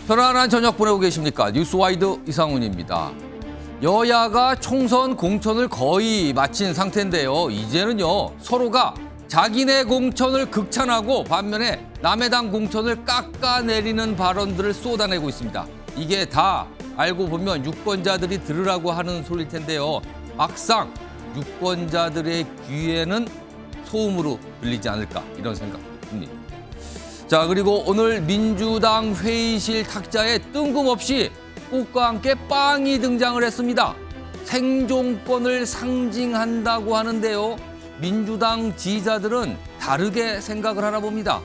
편안한 저녁 보내고 계십니까? 뉴스와이드 이상훈입니다. 여야가 총선 공천을 거의 마친 상태인데요. 이제는요, 서로가 자기네 공천을 극찬하고 반면에 남의 당 공천을 깎아내리는 발언들을 쏟아내고 있습니다. 이게 다 알고 보면 유권자들이 들으라고 하는 소리일 텐데요. 막상 유권자들의 귀에는 소음으로 들리지 않을까 이런 생각이 듭니다. 자, 그리고 오늘 민주당 회의실 탁자에 뜬금없이 꽃과 함께 빵이 등장을 했습니다. 생존권을 상징한다고 하는데요. 민주당 지지자들은 다르게 생각을 하나 봅니다.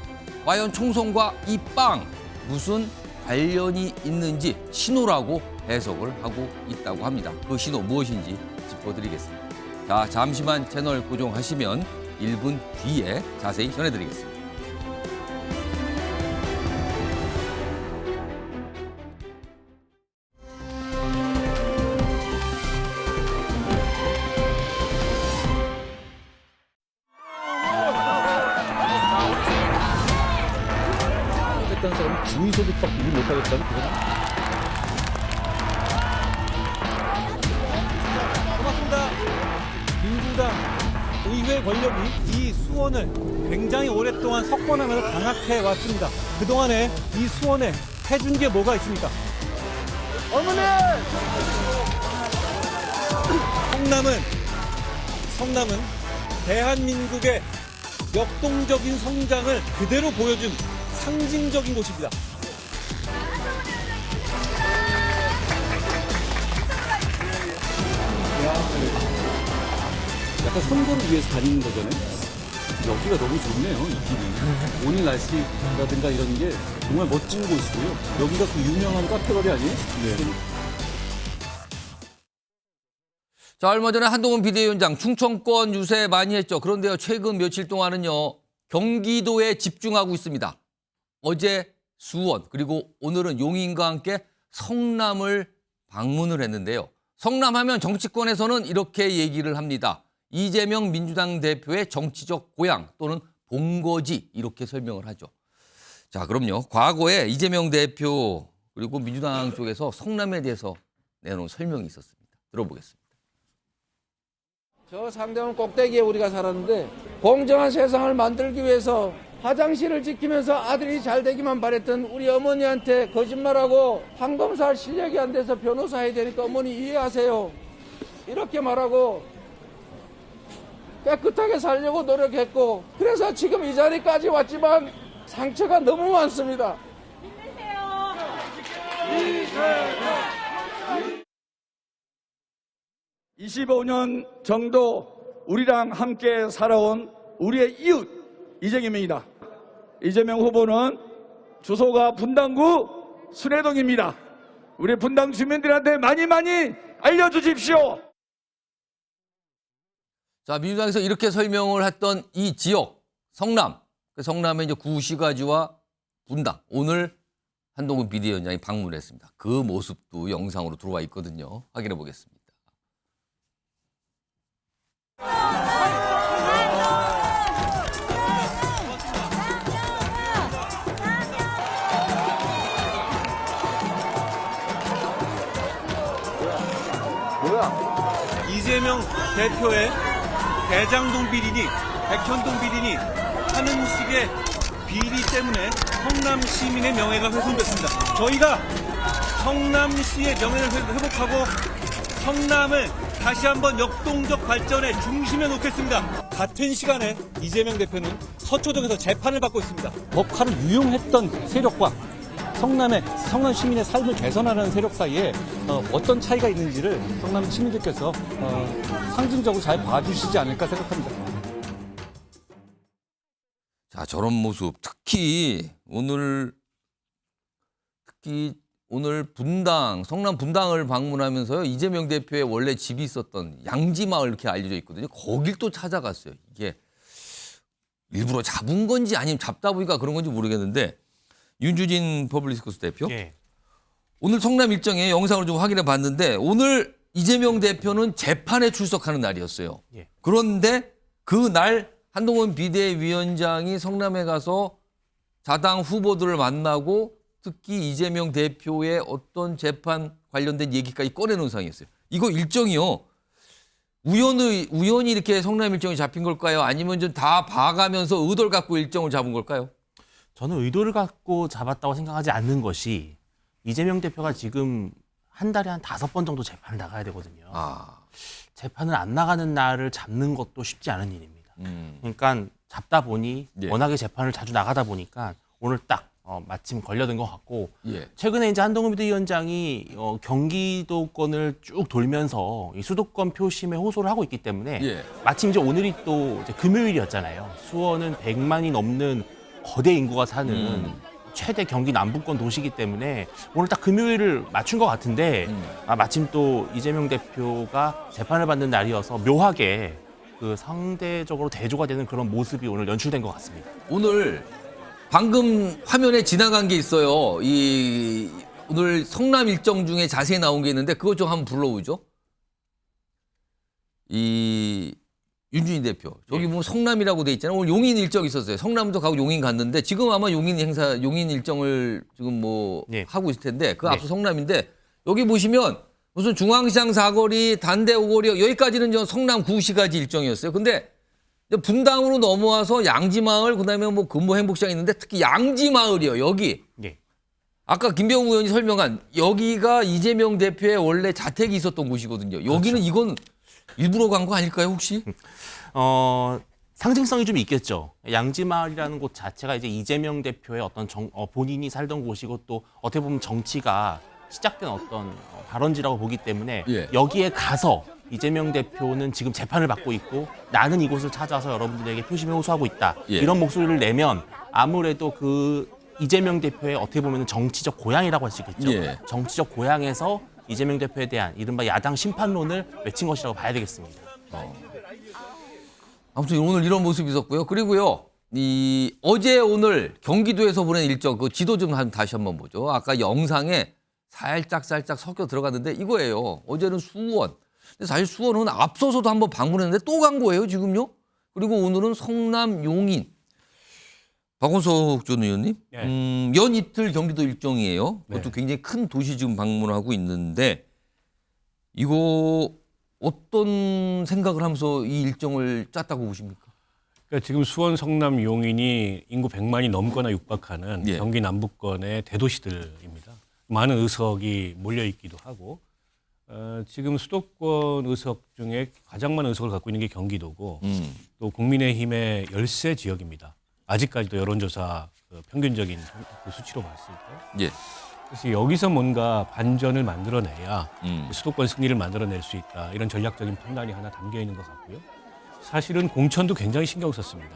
과연 총선과 이 빵 무슨 관련이 있는지 신호라고 해석을 하고 있다고 합니다. 그 신호 무엇인지 짚어드리겠습니다. 자, 잠시만 채널 고정하시면 1분 뒤에 자세히 전해드리겠습니다. 했다는 사람이 중위소득밖에 일 못하겠다는 그건 고맙습니다. 민주당 의회 권력이 이 수원을 굉장히 오랫동안 석권하면서 장악해 왔습니다. 그동안에 이 수원에 해준 게 뭐가 있습니까? 어머니! 성남은 대한민국의 역동적인 성장을 그대로 보여준 상징적인 곳입니다. 약간 선거를 위해서 다니는 거잖아요. 여기가 너무 좋네요, 이 길이. 오늘 날씨라든가 이런 게 정말 멋진 곳이고요. 여기가 그 유명한 카페거리 아니에요? 네. 자, 얼마 전에 한동훈 비대위원장 충청권 유세 많이 했죠. 그런데요, 최근 며칠 동안은요, 경기도에 집중하고 있습니다. 어제 수원, 그리고 오늘은 용인과 함께 성남을 방문을 했는데요. 성남하면 정치권에서는 이렇게 얘기를 합니다. 이재명 민주당 대표의 정치적 고향 또는 본거지 이렇게 설명을 하죠. 자, 그럼요. 과거에 이재명 대표 그리고 민주당 쪽에서 성남에 대해서 내놓은 설명이 있었습니다. 들어보겠습니다. 저 상대원 꼭대기에 우리가 살았는데 공정한 세상을 만들기 위해서 화장실을 지키면서 아들이 잘 되기만 바랬던 우리 어머니한테 거짓말하고 판검사할 실력이 안 돼서 변호사 해야 되니까 어머니 이해하세요. 이렇게 말하고 깨끗하게 살려고 노력했고 그래서 지금 이 자리까지 왔지만 상처가 너무 많습니다. 25년 정도 우리랑 함께 살아온 우리의 이웃 이재명입니다. 이재명 후보는 주소가 분당구 순회동입니다. 우리 분당 주민들한테 많이 알려주십시오. 자, 민주당에서 이렇게 설명을 했던 이 지역, 성남. 성남의 이제 구시가지와 분당. 오늘 한동훈 비대위원장이 방문했습니다. 그 모습도 영상으로 들어와 있거든요. 확인해 보겠습니다. 이재명 대표의 대장동 비리니 백현동 비리니 하는 식의 비리 때문에 성남 시민의 명예가 훼손됐습니다. 저희가 성남시의 명예를 회복하고 성남을 다시 한번 역동적 발전의 중심에 놓겠습니다. 같은 시간에 이재명 대표는 서초동에서 재판을 받고 있습니다. 법화를 유용했던 세력과 성남 시민의 삶을 개선하는 세력 사이에 어떤 차이가 있는지를 성남 시민들께서 상징적으로 잘 봐주시지 않을까 생각합니다. 자, 저런 모습 특히 오늘 분당, 성남 분당을 방문하면서요. 이재명 대표의 원래 집이 있었던 양지마을 이렇게 알려져 있거든요. 거길 또 찾아갔어요. 이게 일부러 잡은 건지 아니면 잡다 보니까 그런 건지 모르겠는데 윤주진 퍼블리스코스 대표. 예. 오늘 성남 일정에 영상으로 좀 확인해 봤는데 오늘 이재명 대표는 재판에 출석하는 날이었어요. 예. 그런데 그날 한동훈 비대위원장이 성남에 가서 자당 후보들을 만나고 특히 이재명 대표의 어떤 재판 관련된 얘기까지 꺼내놓은 상황이었어요. 이거 일정이요. 우연히 이렇게 성남 일정이 잡힌 걸까요? 아니면 좀 다 봐가면서 의도를 갖고 일정을 잡은 걸까요? 저는 의도를 갖고 잡았다고 생각하지 않는 것이 이재명 대표가 지금 한 달에 한 5번 정도 재판 나가야 되거든요. 재판을 안 나가는 날을 잡는 것도 쉽지 않은 일입니다. 그러니까 잡다 보니 예. 워낙에 재판을 자주 나가다 보니까 오늘 딱 마침 걸려든 것 같고 예. 최근에 이제 한동훈 비대위원장이 경기도권을 쭉 돌면서 이 수도권 표심에 호소를 하고 있기 때문에 예. 마침 이제 오늘이 또 이제 금요일이었잖아요. 수원은 100만이 넘는 거대 인구가 사는 최대 경기 남부권 도시이기 때문에 오늘 딱 금요일을 맞춘 것 같은데 마침 또 이재명 대표가 재판을 받는 날이어서 묘하게 그 상대적으로 대조가 되는 그런 모습이 오늘 연출된 것 같습니다. 오늘 방금 화면에 지나간 게 있어요. 오늘 성남 일정 중에 자세히 나온 게 있는데 그것 좀 한번 불러오죠. 윤준희 대표. 저기 뭐 성남이라고 돼 있잖아요. 오늘 용인 일정 있었어요. 성남도 가고 용인 갔는데 지금 아마 용인 일정을 지금 뭐 네. 하고 있을 텐데 그 네. 앞서 성남인데 여기 보시면 무슨 중앙시장 사거리, 단대 오거리 여기까지는 저 성남 구시까지 일정이었어요. 근데 분당으로 넘어와서 양지마을 그다음에 뭐 근무행복시장 있는데 특히 양지마을이요. 여기. 네. 아까 김병우 의원이 설명한 여기가 이재명 대표의 원래 자택이 있었던 곳이거든요. 여기는 그렇죠. 이건 일부러 간 거 아닐까요, 혹시? 상징성이 좀 있겠죠. 양지마을이라는 곳 자체가 이제 이재명 대표의 어떤 본인이 살던 곳이고 또 어떻게 보면 정치가 시작된 어떤 발원지라고 보기 때문에 예. 여기에 가서 이재명 대표는 지금 재판을 받고 있고 나는 이곳을 찾아서 여러분들에게 표심에 호소하고 있다. 예. 이런 목소리를 내면 아무래도 그 이재명 대표의 어떻게 보면 정치적 고향이라고 할 수 있겠죠. 예. 정치적 고향에서 이재명 대표에 대한 이른바 야당 심판론을 외친 것이라고 봐야 되겠습니다. 아무튼 오늘 이런 모습이 있었고요. 그리고요, 어제 오늘 경기도에서 보낸 일정 그 지도 좀 다시 한번 보죠. 아까 영상에 살짝 섞여 들어갔는데 이거예요. 어제는 수원. 근데 사실 수원은 앞서서도 한번 방문했는데 또 간 거예요, 지금요. 그리고 오늘은 성남 용인. 박원석 전 의원님, 연 이틀 경기도 일정이에요. 그것도 굉장히 큰 도시 지금 방문하고 있는데 이거 어떤 생각을 하면서 이 일정을 짰다고 보십니까? 그러니까 지금 수원, 성남, 용인이 인구 100만이 넘거나 육박하는 예. 경기 남부권의 대도시들입니다. 많은 의석이 몰려 있기도 하고 지금 수도권 의석 중에 가장 많은 의석을 갖고 있는 게 경기도고 또 국민의힘의 열세 지역입니다. 아직까지도 여론조사 평균적인 그 수치로 봤을 때. 예. 그래서 여기서 뭔가 반전을 만들어내야 음. 수도권 승리를 만들어낼 수 있다. 이런 전략적인 판단이 하나 담겨 있는 것 같고요. 사실은 공천도 굉장히 신경 썼습니다.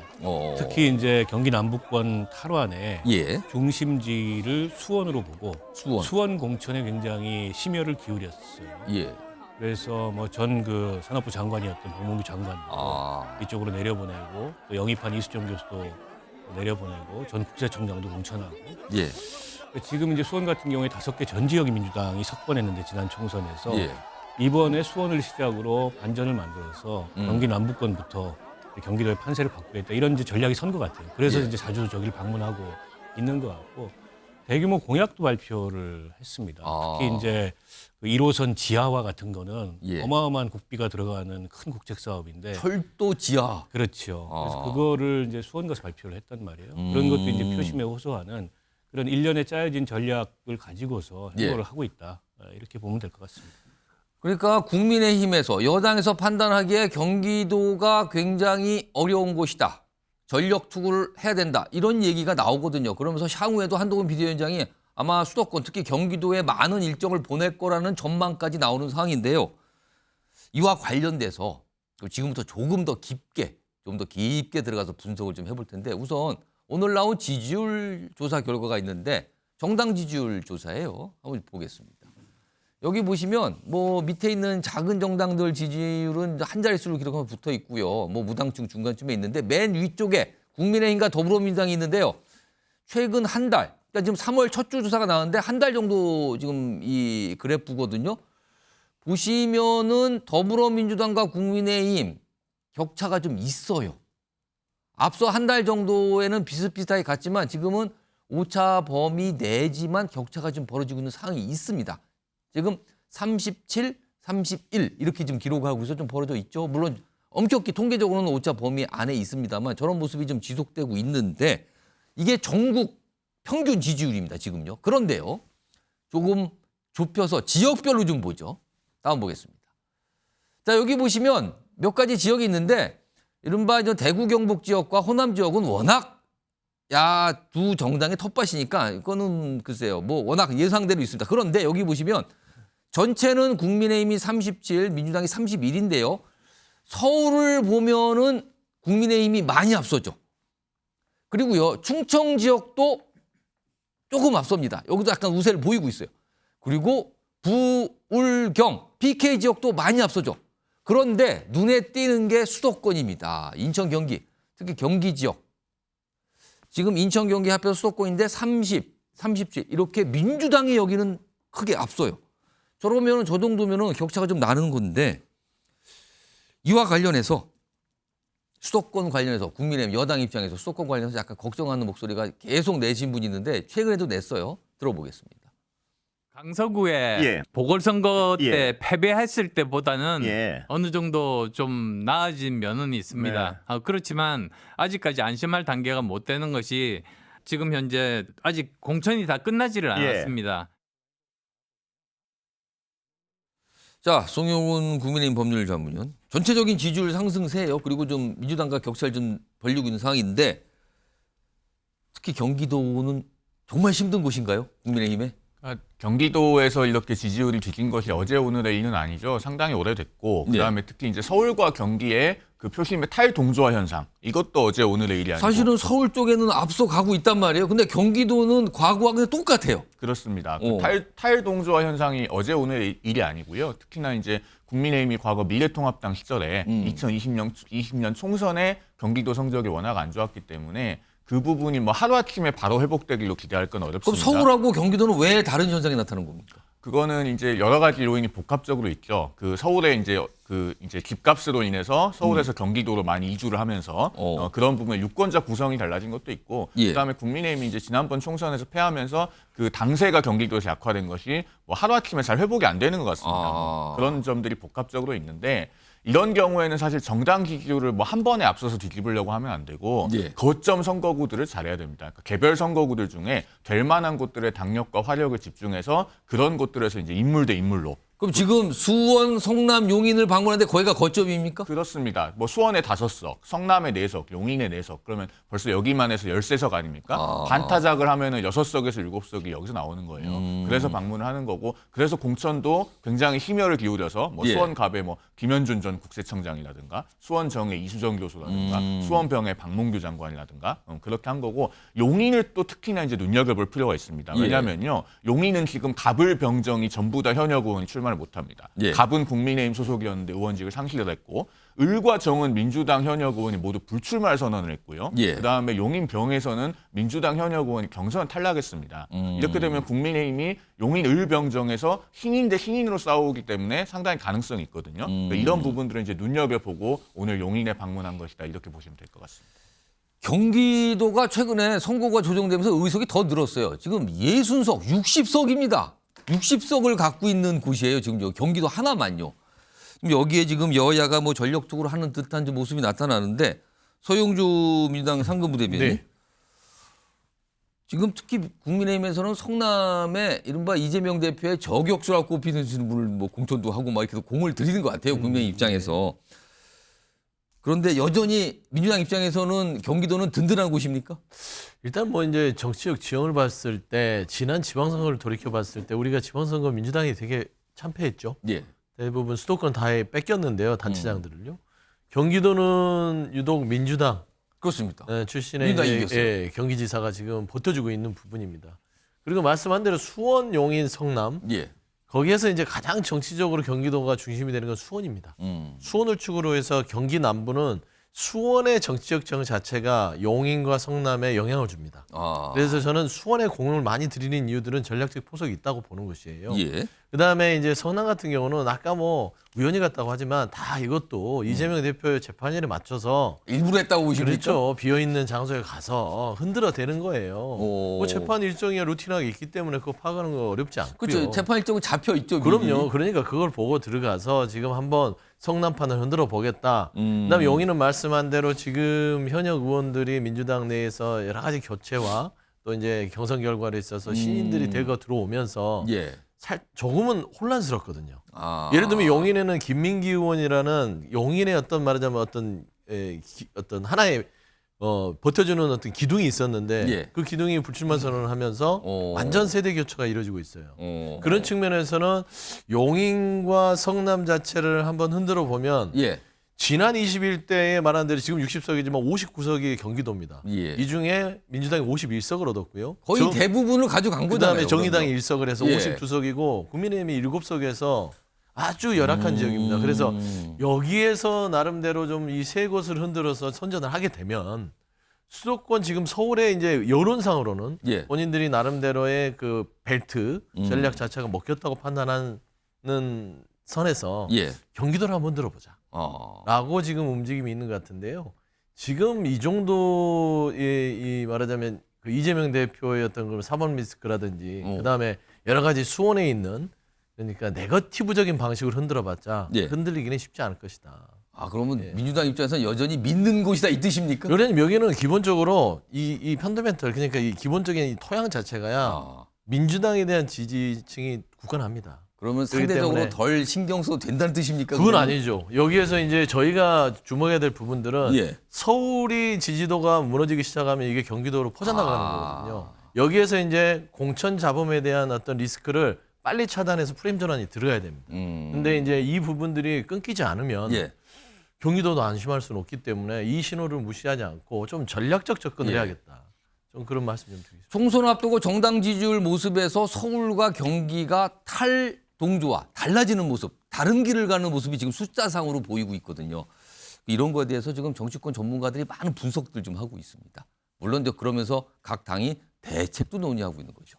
특히 이제 경기 남부권 탈환의 예. 중심지를 수원으로 보고 수원. 공천에 굉장히 심혈을 기울였어요. 예. 그래서 뭐 전 그 산업부 장관이었던 박문규 장관도 이쪽으로 내려보내고 또 영입한 이수정 교수도 내려보내고 전 국세청장도 공천하고 예. 지금 이제 수원 같은 경우에 5개 전 지역이 민주당이 석권했는데 지난 총선에서 예. 이번에 수원을 시작으로 반전을 만들어서 경기 남부권부터 경기도의 판세를 바꾸겠다 이런 이제 전략이 선 것 같아요. 그래서 예. 이제 자주 저기를 방문하고 있는 것 같고 대규모 공약도 발표를 했습니다. 특히 이제 그 1호선 지하화 같은 거는 예. 어마어마한 국비가 들어가는 큰 국책 사업인데 철도 지하. 그렇죠. 그래서 그거를 이제 수원 가서 발표를 했단 말이에요. 그런 것도 이제 표심에 호소하는 그런 일련의 짜여진 전략을 가지고서 행보를 예. 하고 있다. 이렇게 보면 될 것 같습니다. 그러니까 국민의힘에서 여당에서 판단하기에 경기도가 굉장히 어려운 곳이다. 전력 투구를 해야 된다. 이런 얘기가 나오거든요. 그러면서 향후에도 한동훈 비대위원장이 아마 수도권 특히 경기도에 많은 일정을 보낼 거라는 전망까지 나오는 상황인데요. 이와 관련돼서 지금부터 조금 더 깊게 들어가서 분석을 좀 해볼 텐데 우선 오늘 나온 지지율 조사 결과가 있는데 정당 지지율 조사예요. 한번 보겠습니다. 여기 보시면 뭐 밑에 있는 작은 정당들 지지율은 한 자릿수를 기록하면 붙어 있고요. 뭐 무당층 중간쯤에 있는데 맨 위쪽에 국민의힘과 더불어민주당이 있는데요. 최근 한 달, 그러니까 지금 3월 첫 주 조사가 나왔는데 한 달 정도 지금 이 그래프거든요. 보시면은 더불어민주당과 국민의힘 격차가 좀 있어요. 앞서 한 달 정도에는 비슷비슷하게 갔지만 지금은 오차 범위 내지만 격차가 좀 벌어지고 있는 상황이 있습니다. 지금 37, 31 이렇게 지금 기록하고 있어 좀 벌어져 있죠. 물론 엄격히 통계적으로는 오차 범위 안에 있습니다만 저런 모습이 좀 지속되고 있는데 이게 전국 평균 지지율입니다. 지금요. 그런데요. 조금 좁혀서 지역별로 좀 보죠. 다음 보겠습니다. 자, 여기 보시면 몇 가지 지역이 있는데 이른바 대구 경북 지역과 호남 지역은 워낙 두 정당의 텃밭이니까 이거는 글쎄요. 뭐 워낙 예상대로 있습니다. 그런데 여기 보시면 전체는 국민의힘이 37, 민주당이 31인데요. 서울을 보면은 국민의힘이 많이 앞서죠. 그리고요. 충청 지역도 조금 앞섭니다. 여기도 약간 우세를 보이고 있어요. 그리고 부울경, PK 지역도 많이 앞서죠. 그런데 눈에 띄는 게 수도권입니다. 인천, 경기, 특히 경기 지역. 지금 인천, 경기 합해서 수도권인데 30, 37 이렇게 민주당이 여기는 크게 앞서요. 저러면 저 정도면 격차가 좀 나는 건데 이와 관련해서 수도권 관련해서 국민의힘 여당 입장에서 수도권 관련해서 약간 걱정하는 목소리가 계속 내신 분이 있는데 최근에도 냈어요. 들어보겠습니다. 강서구에 보궐선거 때 패배했을 때보다는 예. 어느 정도 좀 나아진 면은 있습니다. 그렇지만 아직까지 안심할 단계가 못 되는 것이 지금 현재 아직 공천이 다 끝나지를 않았습니다. 자, 송영훈 국민의힘 법률 전문위원. 전체적인 지지율 상승세예요. 그리고 좀 민주당과 격차를 좀 벌리고 있는 상황인데 특히 경기도는 정말 힘든 곳인가요? 국민의힘에? 경기도에서 이렇게 지지율이 뒤진 것이 어제 오늘의 일은 아니죠. 상당히 오래됐고 그다음에 특히 이제 서울과 경기의 그 표심의 탈동조화 현상 이것도 어제 오늘의 일이 아니고 사실은 서울 쪽에는 앞서 가고 있단 말이에요. 근데 경기도는 과거와 그냥 똑같아요. 그렇습니다. 그 탈동조화 현상이 어제 오늘의 일이 아니고요. 특히나 이제 국민의힘이 과거 미래통합당 시절에 2020년 총선에 경기도 성적이 워낙 안 좋았기 때문에 그 부분이 뭐 하루아침에 바로 회복되기로 기대할 건 어렵습니다. 그럼 서울하고 경기도는 왜 다른 현상이 나타나는 겁니까? 그거는 이제 여러 가지 요인이 복합적으로 있죠. 그 서울에 이제 집값으로 인해서 서울에서 경기도로 많이 이주를 하면서 그런 부분에 유권자 구성이 달라진 것도 있고 그다음에 국민의힘이 이제 지난번 총선에서 패하면서 그 당세가 경기도에서 약화된 것이 뭐 하루아침에 잘 회복이 안 되는 것 같습니다. 그런 점들이 복합적으로 있는데 이런 경우에는 사실 정당 지지율을 뭐 한 번에 앞서서 뒤집으려고 하면 안 되고 거점 선거구들을 잘해야 됩니다. 그러니까 개별 선거구들 중에 될 만한 곳들의 당력과 화력을 집중해서 그런 곳들에서 이제 인물 대 인물로. 그럼 지금 수원, 성남, 용인을 방문하는데 거기가 거점입니까? 그렇습니다. 뭐 수원에 5석, 성남에 4석, 용인에 4석. 그러면 벌써 여기만 해서 13석 아닙니까? 반타작을 하면은 6석에서 7석이 여기서 나오는 거예요. 그래서 방문을 하는 거고 그래서 공천도 굉장히 심혈을 기울여서 뭐 수원갑에 뭐 김현준 전 국세청장이라든가 수원정의 이수정 교수라든가 수원병의 박문규 장관이라든가 그렇게 한 거고 용인을 또 특히나 이제 눈여겨볼 필요가 있습니다. 왜냐면요. 용인은 지금 갑을병정이 전부 다 현역 의원이 출마를 못합니다. 갑은 국민의힘 소속이었는데 의원직을 상실을 했고 을과 정은 민주당 현역 의원이 모두 불출마를 선언을 했고요. 그다음에 용인병에서는 민주당 현역 의원이 경선 탈락했습니다. 이렇게 되면 국민의힘이 용인 을병정에서 신인 대 신인으로 싸우기 때문에 상당히 가능성이 있거든요. 그러니까 이런 부분들은 이제 눈여겨보고 오늘 용인에 방문한 것이다 이렇게 보시면 될 것 같습니다. 경기도가 최근에 선거가 조정되면서 의석이 더 늘었어요. 지금 60석, 60석입니다. 60석을 갖고 있는 곳이에요. 지금 경기도 하나만요. 여기에 지금 여야가 뭐 전력적으로 하는 듯한 모습이 나타나는데 서영주 민주당 상근부대변인 지금 특히 국민의힘에서는 성남에 이른바 이재명 대표의 저격수라고 꼽히는 분을 뭐 공천도 하고 막 이렇게 공을 들이는 것 같아요. 국민의힘 입장에서. 그런데 여전히 민주당 입장에서는 경기도는 든든한 곳입니까? 일단 뭐 이제 정치적 지형을 봤을 때 지난 지방선거를 돌이켜 봤을 때 우리가 지방선거 민주당이 되게 참패했죠. 대부분 수도권 다 뺏겼는데요. 단체장들을요. 경기도는 유독 민주당 그렇습니다. 출신의 경기지사가 지금 버텨주고 있는 부분입니다. 그리고 말씀한 대로 수원, 용인, 성남 거기에서 이제 가장 정치적으로 경기도가 중심이 되는 건 수원입니다. 수원을 축으로 해서 경기 남부는 수원의 정치적 정 자체가 용인과 성남에 영향을 줍니다. 그래서 저는 수원에 공을 많이 들이는 이유들은 전략적 포석이 있다고 보는 것이에요. 그다음에 이제 성남 같은 경우는 아까 뭐 우연히 갔다고 하지만 다 이것도 이재명 대표의 재판일에 맞춰서 일부러 했다고 보십니까? 그렇죠. 비어 있는 장소에 가서 흔들어 대는 거예요. 뭐 재판 일정이 루틴하게 있기 때문에 그거 파악하는 거 어렵지 않고요. 그렇죠. 재판 일정은 잡혀 있죠. 미리. 그럼요. 그러니까 그걸 보고 들어가서 지금 한번 성남판을 흔들어 보겠다. 그다음에 용인은 말씀한 대로 지금 현역 의원들이 민주당 내에서 여러 가지 교체와 또 이제 경선 결과에 있어서 신인들이 대거 들어오면서 예. 조금은 혼란스럽거든요. 아. 예를 들면 용인에는 김민기 의원이라는 용인의 어떤 말하자면 어떤 하나의 버텨주는 어떤 기둥이 있었는데 예. 그 기둥이 불출마 선언을 하면서 완전 세대 교체가 이루어지고 있어요. 그런 측면에서는 용인과 성남 자체를 한번 흔들어 보면 예. 지난 21대에 말한 대로 지금 60석이지만 59석이 경기도입니다. 예. 이 중에 민주당이 51석을 얻었고요. 거의 대부분을 가져간 거잖아요. 그다음에 정의당이 그러면. 1석을 해서 예. 52석이고 국민의힘이 7석에서 아주 열악한 지역입니다. 그래서 여기에서 나름대로 좀 이 세 곳을 흔들어서 선전을 하게 되면 수도권 지금 서울의 이제 여론상으로는 예. 본인들이 나름대로의 그 벨트 전략 자체가 먹혔다고 판단하는 선에서 예. 경기도를 한번 들어보자. 라고 지금 움직임이 있는 것 같은데요. 지금 이 정도의 이 말하자면 그 이재명 대표의 어떤 그런 사법 리스크라든지 그다음에 여러 가지 수원에 있는 그러니까 네거티브적인 방식으로 흔들어봤자 예. 흔들리기는 쉽지 않을 것이다. 아 그러면 민주당 입장에서는 여전히 믿는 곳이다 이 뜻입니까? 그러니 여기는 기본적으로 이 펀더멘털 그러니까 이 기본적인 이 토양 자체가야 민주당에 대한 지지층이 굳건합니다. 그러면 그렇기 상대적으로 때문에 덜 신경 써도 된다는 뜻입니까? 그건 그러면? 아니죠. 여기에서 이제 저희가 주목해야 될 부분들은 예. 서울이 지지도가 무너지기 시작하면 이게 경기도로 퍼져나가는 거거든요. 여기에서 이제 공천 잡음에 대한 어떤 리스크를 빨리 차단해서 프레임 전환이 들어가야 됩니다. 근데 이제 이 부분들이 끊기지 않으면 예. 경기도도 안심할 수는 없기 때문에 이 신호를 무시하지 않고 좀 전략적 접근을 예. 해야겠다. 좀 그런 말씀 좀 드리겠습니다. 총선 앞두고 정당 지지율 모습에서 서울과 경기가 탈동조와 달라지는 모습, 다른 길을 가는 모습이 지금 숫자상으로 보이고 있거든요. 이런 거에 대해서 지금 정치권 전문가들이 많은 분석들 좀 하고 있습니다. 물론 이제 그러면서 각 당이 대책도 논의하고 있는 거죠.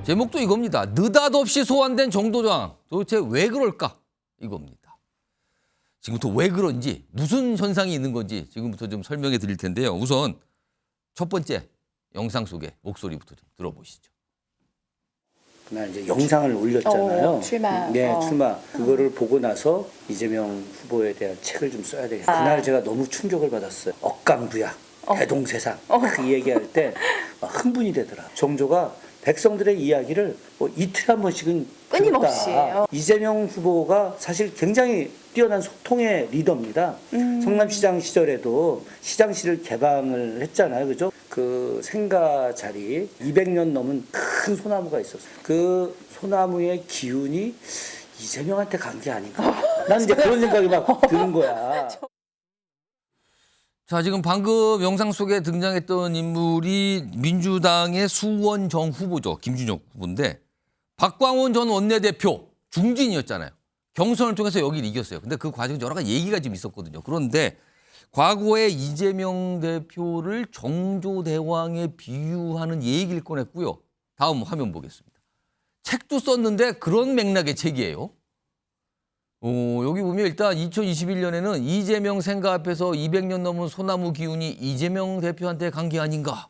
제목도 이겁니다. 느닷없이 소환된 정도당 도대체 왜 그럴까? 이겁니다. 지금부터 왜 그런지 무슨 현상이 있는 건지 지금부터 좀 설명해 드릴 텐데요. 우선 첫 번째 영상 속의 목소리부터 좀 들어보시죠. 그날 이제 영상을 올렸잖아요. 출마. 네, 출마. 그거를 보고 나서 이재명 후보에 대한 책을 좀 써야 되겠다. 그날 제가 너무 충격을 받았어요. 억강부약, 대동세상. 그 얘기할 때 흥분이 되더라. 정조가 백성들의 이야기를 뭐 이틀에 한 번씩은 끊임없이. 이재명 후보가 사실 굉장히 뛰어난 소통의 리더입니다. 성남시장 시절에도 시장실을 개방을 했잖아요. 그죠? 그 생가 자리 200년 넘은 큰 소나무가 있었어요. 그 소나무의 기운이 이재명한테 간 게 아닌가. 난 이제 그런 생각이 막 드는 거야. 자, 지금 방금 영상 속에 등장했던 인물이 민주당의 수원정 후보죠. 김준혁 후보인데 박광원 전 원내대표 중진이었잖아요. 경선을 통해서 여기를 이겼어요. 근데 그 과정에 여러 가지 얘기가 좀 있었거든요. 그런데 과거에 이재명 대표를 정조대왕에 비유하는 얘기를 꺼냈고요. 다음 화면 보겠습니다. 책도 썼는데 그런 맥락의 책이에요. 여기 보면 일단 2021년에는 이재명 생가 앞에서 200년 넘은 소나무 기운이 이재명 대표한테 간 게 아닌가.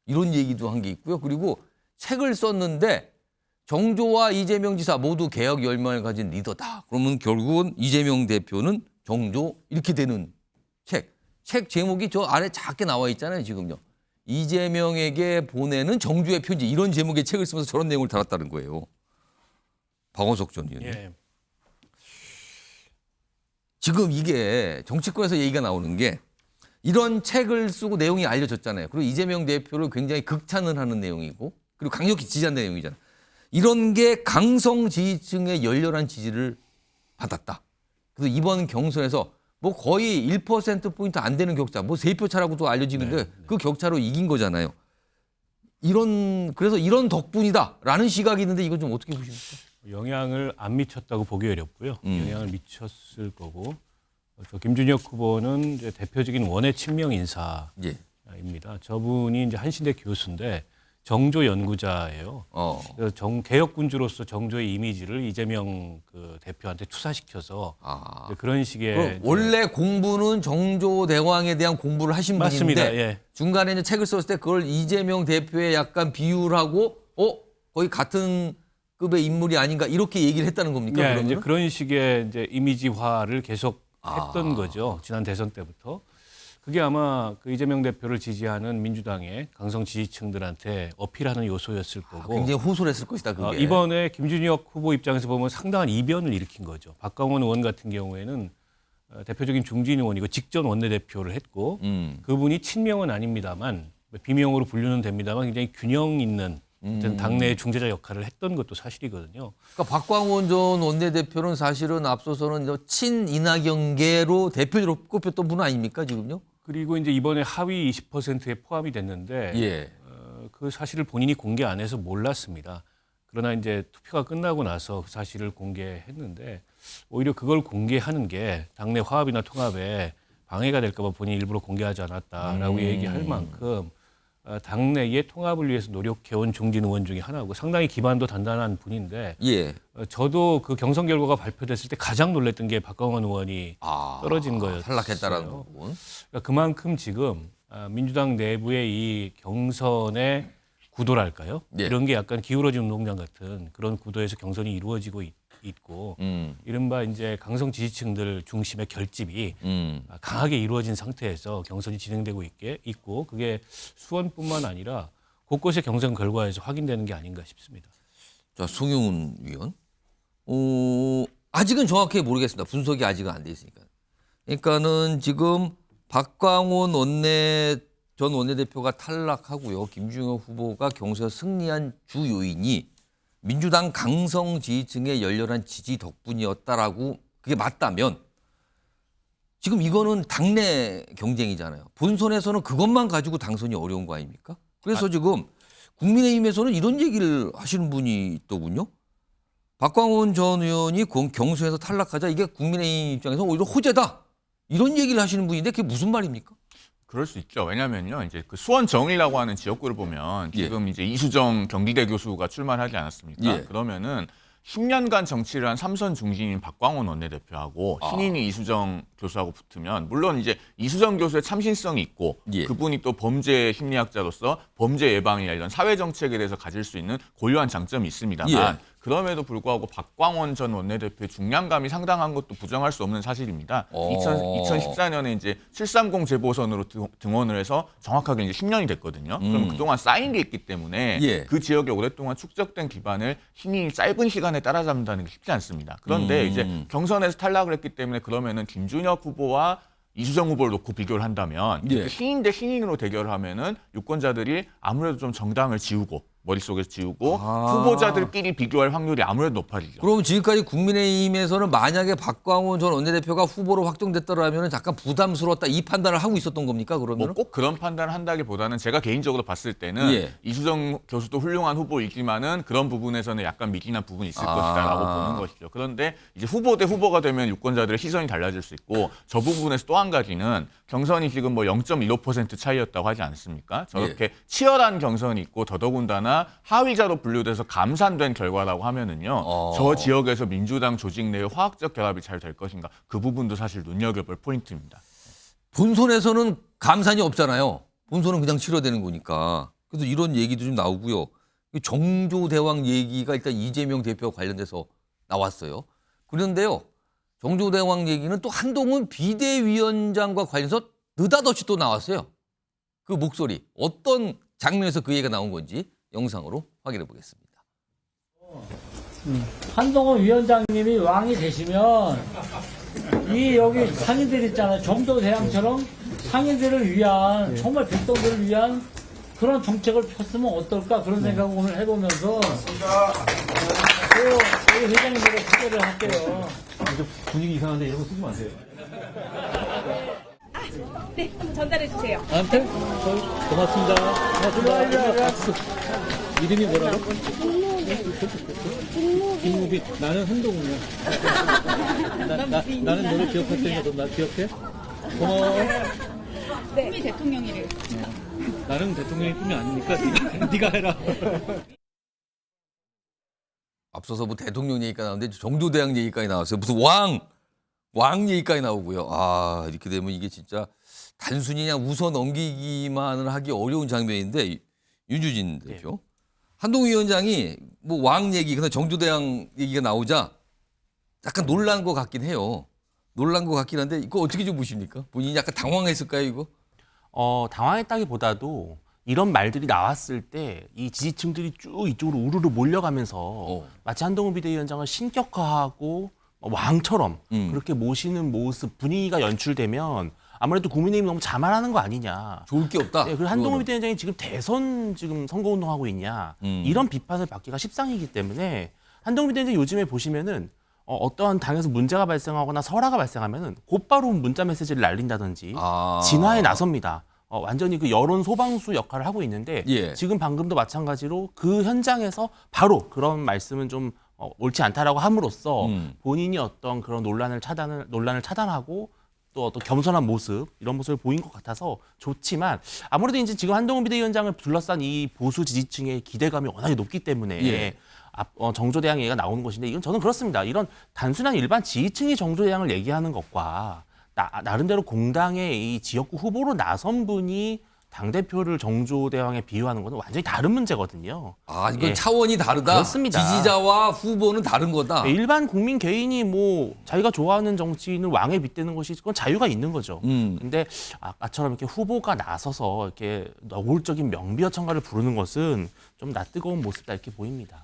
이런 얘기도 한 게 있고요. 그리고 책을 썼는데 정조와 이재명 지사 모두 개혁 열망을 가진 리더다. 그러면 결국은 이재명 대표는 정조 이렇게 되는 책. 책 제목이 저 아래 작게 나와 있잖아요. 지금요. 이재명에게 보내는 정조의 편지. 이런 제목의 책을 쓰면서 저런 내용을 달았다는 거예요. 박원석 전 의원님. 예. 지금 이게 정치권에서 얘기가 나오는 게 이런 책을 쓰고 내용이 알려졌잖아요. 그리고 이재명 대표를 굉장히 극찬을 하는 내용이고 그리고 강력히 지지한다는 내용이잖아요. 이런 게 강성 지지층의 열렬한 지지를 받았다. 그래서 이번 경선에서 뭐 거의 1%포인트 안 되는 격차, 뭐 3표 차라고도 알려지는데 그 격차로 이긴 거잖아요. 그래서 이런 덕분이다라는 시각이 있는데 이건 좀 어떻게 보십니까? 영향을 안 미쳤다고 보기 어렵고요. 영향을 미쳤을 거고 저 김준혁 후보는 이제 대표적인 원외 친명 인사입니다. 예. 저분이 이제 한신대 교수인데 정조 연구자예요. 그래서 개혁군주로서 정조의 이미지를 이재명 그 대표한테 투사시켜서 이제 그런 식의 원래 공부는 정조 대왕에 대한 공부를 하신 맞습니다. 분인데 예. 중간에 이제 책을 썼을 때 그걸 이재명 대표에 약간 비유를 하고 거의 같은 급의 인물이 아닌가 이렇게 얘기를 했다는 겁니까? 예, 그러면? 이제 그런 식의 이제 이미지화를 계속 했던 거죠. 지난 대선 때부터. 그게 아마 그 이재명 대표를 지지하는 민주당의 강성 지지층들한테 어필하는 요소였을 거고. 굉장히 호소했을 것이다. 그게. 이번에 김준혁 후보 입장에서 보면 상당한 이변을 일으킨 거죠. 박광원 의원 같은 경우에는 대표적인 중진 의원이고 직전 원내대표를 했고 그분이 친명은 아닙니다만 비명으로 분류는 됩니다만 굉장히 균형 있는 당내의 중재자 역할을 했던 것도 사실이거든요. 그러니까 박광원 전 원내대표는 사실은 앞서서는 친이낙연계로 대표로 꼽혔던 분 아닙니까 지금요? 그리고 이제 이번에 하위 20%에 포함이 됐는데 예. 그 사실을 본인이 공개 안 해서 몰랐습니다. 그러나 이제 투표가 끝나고 나서 그 사실을 공개했는데 오히려 그걸 공개하는 게 당내 화합이나 통합에 방해가 될까 봐 본인이 일부러 공개하지 않았다라고 얘기할 만큼 당내의 통합을 위해서 노력해온 중진 의원 중에 하나고 상당히 기반도 단단한 분인데 예. 저도 그 경선 결과가 발표됐을 때 가장 놀랐던 게 박광원 의원이 떨어진 거였어요. 탈락했다라는 부분. 그러니까 그만큼 지금 민주당 내부의 이 경선의 구도랄까요? 예. 이런 게 약간 기울어진 운동장 같은 그런 구도에서 경선이 이루어지고 있고 이른바 이제 강성 지지층들 중심의 결집이 강하게 이루어진 상태에서 경선이 진행되고 있고 그게 수원뿐만 아니라 곳곳의 경선 결과에서 확인되는 게 아닌가 싶습니다. 자, 송영훈 위원. 아직은 정확히 모르겠습니다. 분석이 아직은 안 돼 있으니까. 그러니까는 지금 박광원 전 원내대표가 탈락하고요. 김준혁 후보가 경선에서 승리한 주 요인이 민주당 강성 지지층의 열렬한 지지 덕분이었다라고 그게 맞다면 지금 이거는 당내 경쟁이잖아요. 본선에서는 그것만 가지고 당선이 어려운 거 아닙니까? 그래서 지금 국민의힘에서는 이런 얘기를 하시는 분이 있더군요. 박광원 전 의원이 경선에서 탈락하자 이게 국민의힘 입장에서 오히려 호재다. 이런 얘기를 하시는 분인데 그게 무슨 말입니까? 그럴 수 있죠. 왜냐면요. 이제 그 수원정이라고 하는 지역구를 보면 지금 이제 이수정 경기대 교수가 출마를 하지 않았습니까? 예. 그러면은 10년간 정치를 한 삼선 중진인 박광원 원내대표하고 신인이 이수정 교수하고 붙으면 물론 이제 이수정 교수의 참신성이 있고 그분이 또 범죄 심리학자로서 범죄 예방이나 이런 사회 정책에 대해서 가질 수 있는 고유한 장점이 있습니다만 그럼에도 불구하고 박광원 전 원내대표의 중량감이 상당한 것도 부정할 수 없는 사실입니다. 2014년에 이제 730 재보선으로 등원을 해서 정확하게 이제 10년이 됐거든요. 그럼 그동안 쌓인 게 있기 때문에 그 지역에 오랫동안 축적된 기반을 신인이 짧은 시간에 따라잡는다는 게 쉽지 않습니다. 그런데 이제 경선에서 탈락을 했기 때문에 그러면은 김준혁 후보와 이수정 후보를 놓고 비교를 한다면 신인 대 신인으로 대결을 하면은 유권자들이 아무래도 좀 정당을 지우고 머릿속에서 지우고 후보자들끼리 비교할 확률이 아무래도 높아지죠. 그럼 지금까지 국민의힘에서는 만약에 박광원 전 원내대표가 후보로 확정됐더라면 잠깐 부담스러웠다 이 판단을 하고 있었던 겁니까? 그러면 뭐 꼭 그런 판단을 한다기보다는 제가 개인적으로 봤을 때는 이수정 교수도 훌륭한 후보이지만은 그런 부분에서는 약간 미진한 부분이 있을 것이다라고 보는 것이죠. 그런데 이제 후보 대 후보가 되면 유권자들의 시선이 달라질 수 있고 저 부분에서 또 한 가지는 경선이 지금 뭐 0.15% 차이였다고 하지 않습니까? 저렇게 치열한 경선이 있고 더더군다나 하위자로 분류돼서 감산된 결과라고 하면은요. 저 지역에서 민주당 조직 내의 화학적 결합이 잘 될 것인가 그 부분도 사실 눈여겨볼 포인트입니다. 본선에서는 감산이 없잖아요. 본선은 그냥 치러되는 거니까. 그래서 이런 얘기도 좀 나오고요. 정조대왕 얘기가 일단 이재명 대표와 관련돼서 나왔어요. 그런데요. 정조대왕 얘기는 또 한동훈 비대위원장과 관련해서 느닷없이 또 나왔어요. 그 목소리. 어떤 장면에서 그 얘기가 나온 건지 영상으로 확인해 보겠습니다. 한동훈 위원장님이 왕이 되시면 이 여기 상인들 있잖아요. 정조대왕처럼 상인들을 위한 정말 백성들을 위한 그런 정책을 폈으면 어떨까 그런 생각을 오늘 해보면서 우리 회장님으로 소개를 할게요. 분위기 이상한데 이런 거 쓰지 마세요. 네, 한번 전달해 주세요. 고맙습니다. 고맙습니다. 이름이 뭐라고? 김무빈 나는 한동훈이야. 나는 너를 기억할 테니까 너 나 기억해? 고마워. 네. 꿈이 대통령이래요. 나는 대통령의 꿈이 아니니까 네가 해라. 앞서서 뭐 대통령 얘기가 나오는데 정조대왕 얘기까지 나왔어요. 무슨 왕 얘기까지 나오고요. 아, 이렇게 되면 이게 진짜 단순히 그냥 웃어 넘기기만을 하기 어려운 장면인데 윤주진 대표. 한동훈 위원장이 뭐 왕 얘기, 근데 정조대왕 얘기가 나오자 약간 놀란 것 같긴 해요. 놀란 것 같긴 한데 이거 어떻게 좀 보십니까? 본인이 약간 당황했을까요, 이거? 당황했다기보다도 이런 말들이 나왔을 때 이 지지층들이 쭉 이쪽으로 우르르 몰려가면서 마치 한동훈 비대위원장을 신격화하고 왕처럼 그렇게 모시는 모습, 분위기가 연출되면 아무래도 국민의힘이 너무 자만하는 거 아니냐. 좋을 게 없다. 네, 그리고 한동훈 비대위원장이 지금 대선 선거운동하고 있냐. 이런 비판을 받기가 십상이기 때문에 한동훈 비대위원장이 요즘에 보시면은 어떠한 당에서 문제가 발생하거나 설화가 발생하면은 곧바로 문자 메시지를 날린다든지 진화에 나섭니다. 완전히 그 여론 소방수 역할을 하고 있는데 지금 방금도 마찬가지로 그 현장에서 바로 그런 말씀은 좀 옳지 않다라고 함으로써 본인이 어떤 그런 논란을 차단하고 또 어떤 겸손한 모습 이런 모습을 보인 것 같아서 좋지만 아무래도 이제 지금 한동훈 비대위원장을 둘러싼 이 보수 지지층의 기대감이 워낙에 높기 때문에 정조대왕 얘기가 나오는 것인데 이건 저는 그렇습니다. 이런 단순한 일반 지지층이 정조대왕을 얘기하는 것과 나름대로 공당의 이 지역구 후보로 나선 분이 당대표를 정조대왕에 비유하는 것은 완전히 다른 문제거든요. 아, 이건 차원이 다르다? 그렇습니다. 지지자와 후보는 다른 거다? 일반 국민 개인이 뭐 자기가 좋아하는 정치인을 왕에 빗대는 것이 그건 자유가 있는 거죠. 근데 아까처럼 이렇게 후보가 나서서 이렇게 너굴적인 명비어천가를 부르는 것은 좀 낯뜨거운 모습이다 이렇게 보입니다.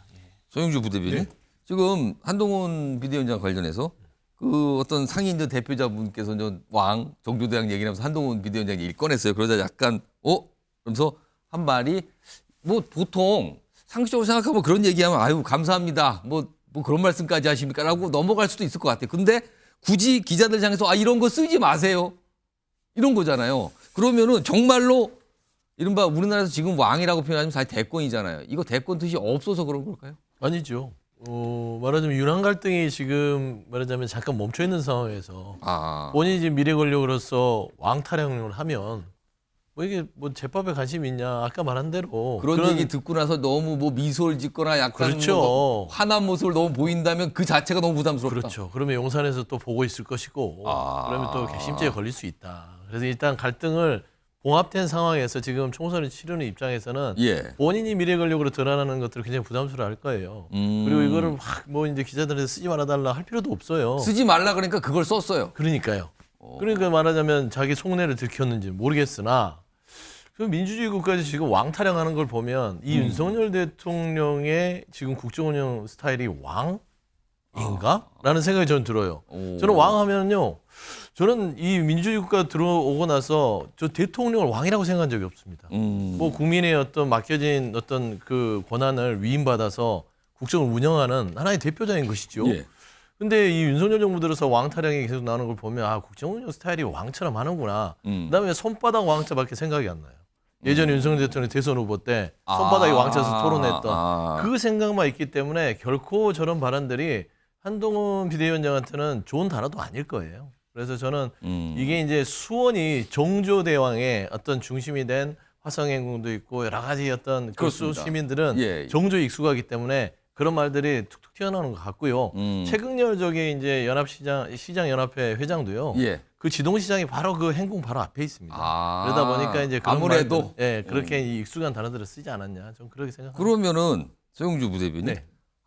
소영주 부대변인, 지금 한동훈 비대위원장 관련해서 그 어떤 상인들 대표자분께서 정조대왕 얘기하면서 한동훈 비대위원장 얘기를 꺼냈어요. 그러자 약간 그러면서 한 말이 뭐 보통 상식적으로 생각하면 그런 얘기하면 아유 감사합니다. 뭐 그런 말씀까지 하십니까? 라고 넘어갈 수도 있을 것 같아요. 근데 굳이 기자들 향해서 이런 거 쓰지 마세요. 이런 거잖아요. 그러면은 정말로 이른바 우리나라에서 지금 왕이라고 표현하면 사실 대권이잖아요. 이거 대권 뜻이 없어서 그런 걸까요? 아니죠. 말하자면 윤한 갈등이 지금 말하자면 잠깐 멈춰 있는 상황에서 본인이 지금 미래 권력으로서 왕 타령을 하면 뭐 이게 뭐 제법에 관심이 있냐 아까 말한 대로 그런 얘기 듣고 나서 너무 뭐 미소를 짓거나 약간 그렇죠. 뭐 화난 모습을 너무 보인다면 그 자체가 너무 부담스럽다. 그렇죠. 그러면 용산에서 또 보고 있을 것이고 그러면 또 괘씸죄에 걸릴 수 있다. 그래서 일단 갈등을 봉합된 상황에서 지금 총선을 치르는 입장에서는 본인이 미래 권력으로 드러나는 것들을 굉장히 부담스러워할 거예요. 그리고 이거를 막 뭐 이제 기자들한테 쓰지 말아달라 할 필요도 없어요. 쓰지 말라 그러니까 그걸 썼어요. 그러니까요. 그러니까 말하자면 자기 속내를 들켰는지 모르겠으나 그 민주주의 국가에서 지금 왕 타령하는 걸 보면 이 윤석열 대통령의 지금 국정운영 스타일이 왕인가? 라는 생각이 저는 들어요. 저는 왕 하면요. 저는 이 민주주의 국가 들어오고 나서 저 대통령을 왕이라고 생각한 적이 없습니다. 뭐 국민의 어떤 맡겨진 어떤 그 권한을 위임받아서 국정을 운영하는 하나의 대표자인 것이죠. 근데 이 윤석열 정부 들어서 왕 타령이 계속 나오는 걸 보면 국정 운영 스타일이 왕처럼 하는구나. 그다음에 손바닥 왕자밖에 생각이 안 나요. 예전에 윤석열 대통령 대선 후보 때 손바닥에 왕자에서 토론했던 그 생각만 있기 때문에 결코 저런 발언들이 한동훈 비대위원장한테는 좋은 단어도 아닐 거예요. 그래서 저는 이게 이제 수원이 정조대왕의 어떤 중심이 된 화성행궁도 있고 여러 가지 어떤 교수 시민들은 정조에 익숙하기 때문에 그런 말들이 툭툭 튀어나오는 것 같고요. 최근열 저기 이제 시장연합회 회장도요. 그 지동시장이 바로 그 행궁 바로 앞에 있습니다. 그러다 보니까 이제 그런 아무래도 그렇게 익숙한 단어들을 쓰지 않았냐. 좀 그렇게 생각합니다. 그러면은 소영주 부대변인.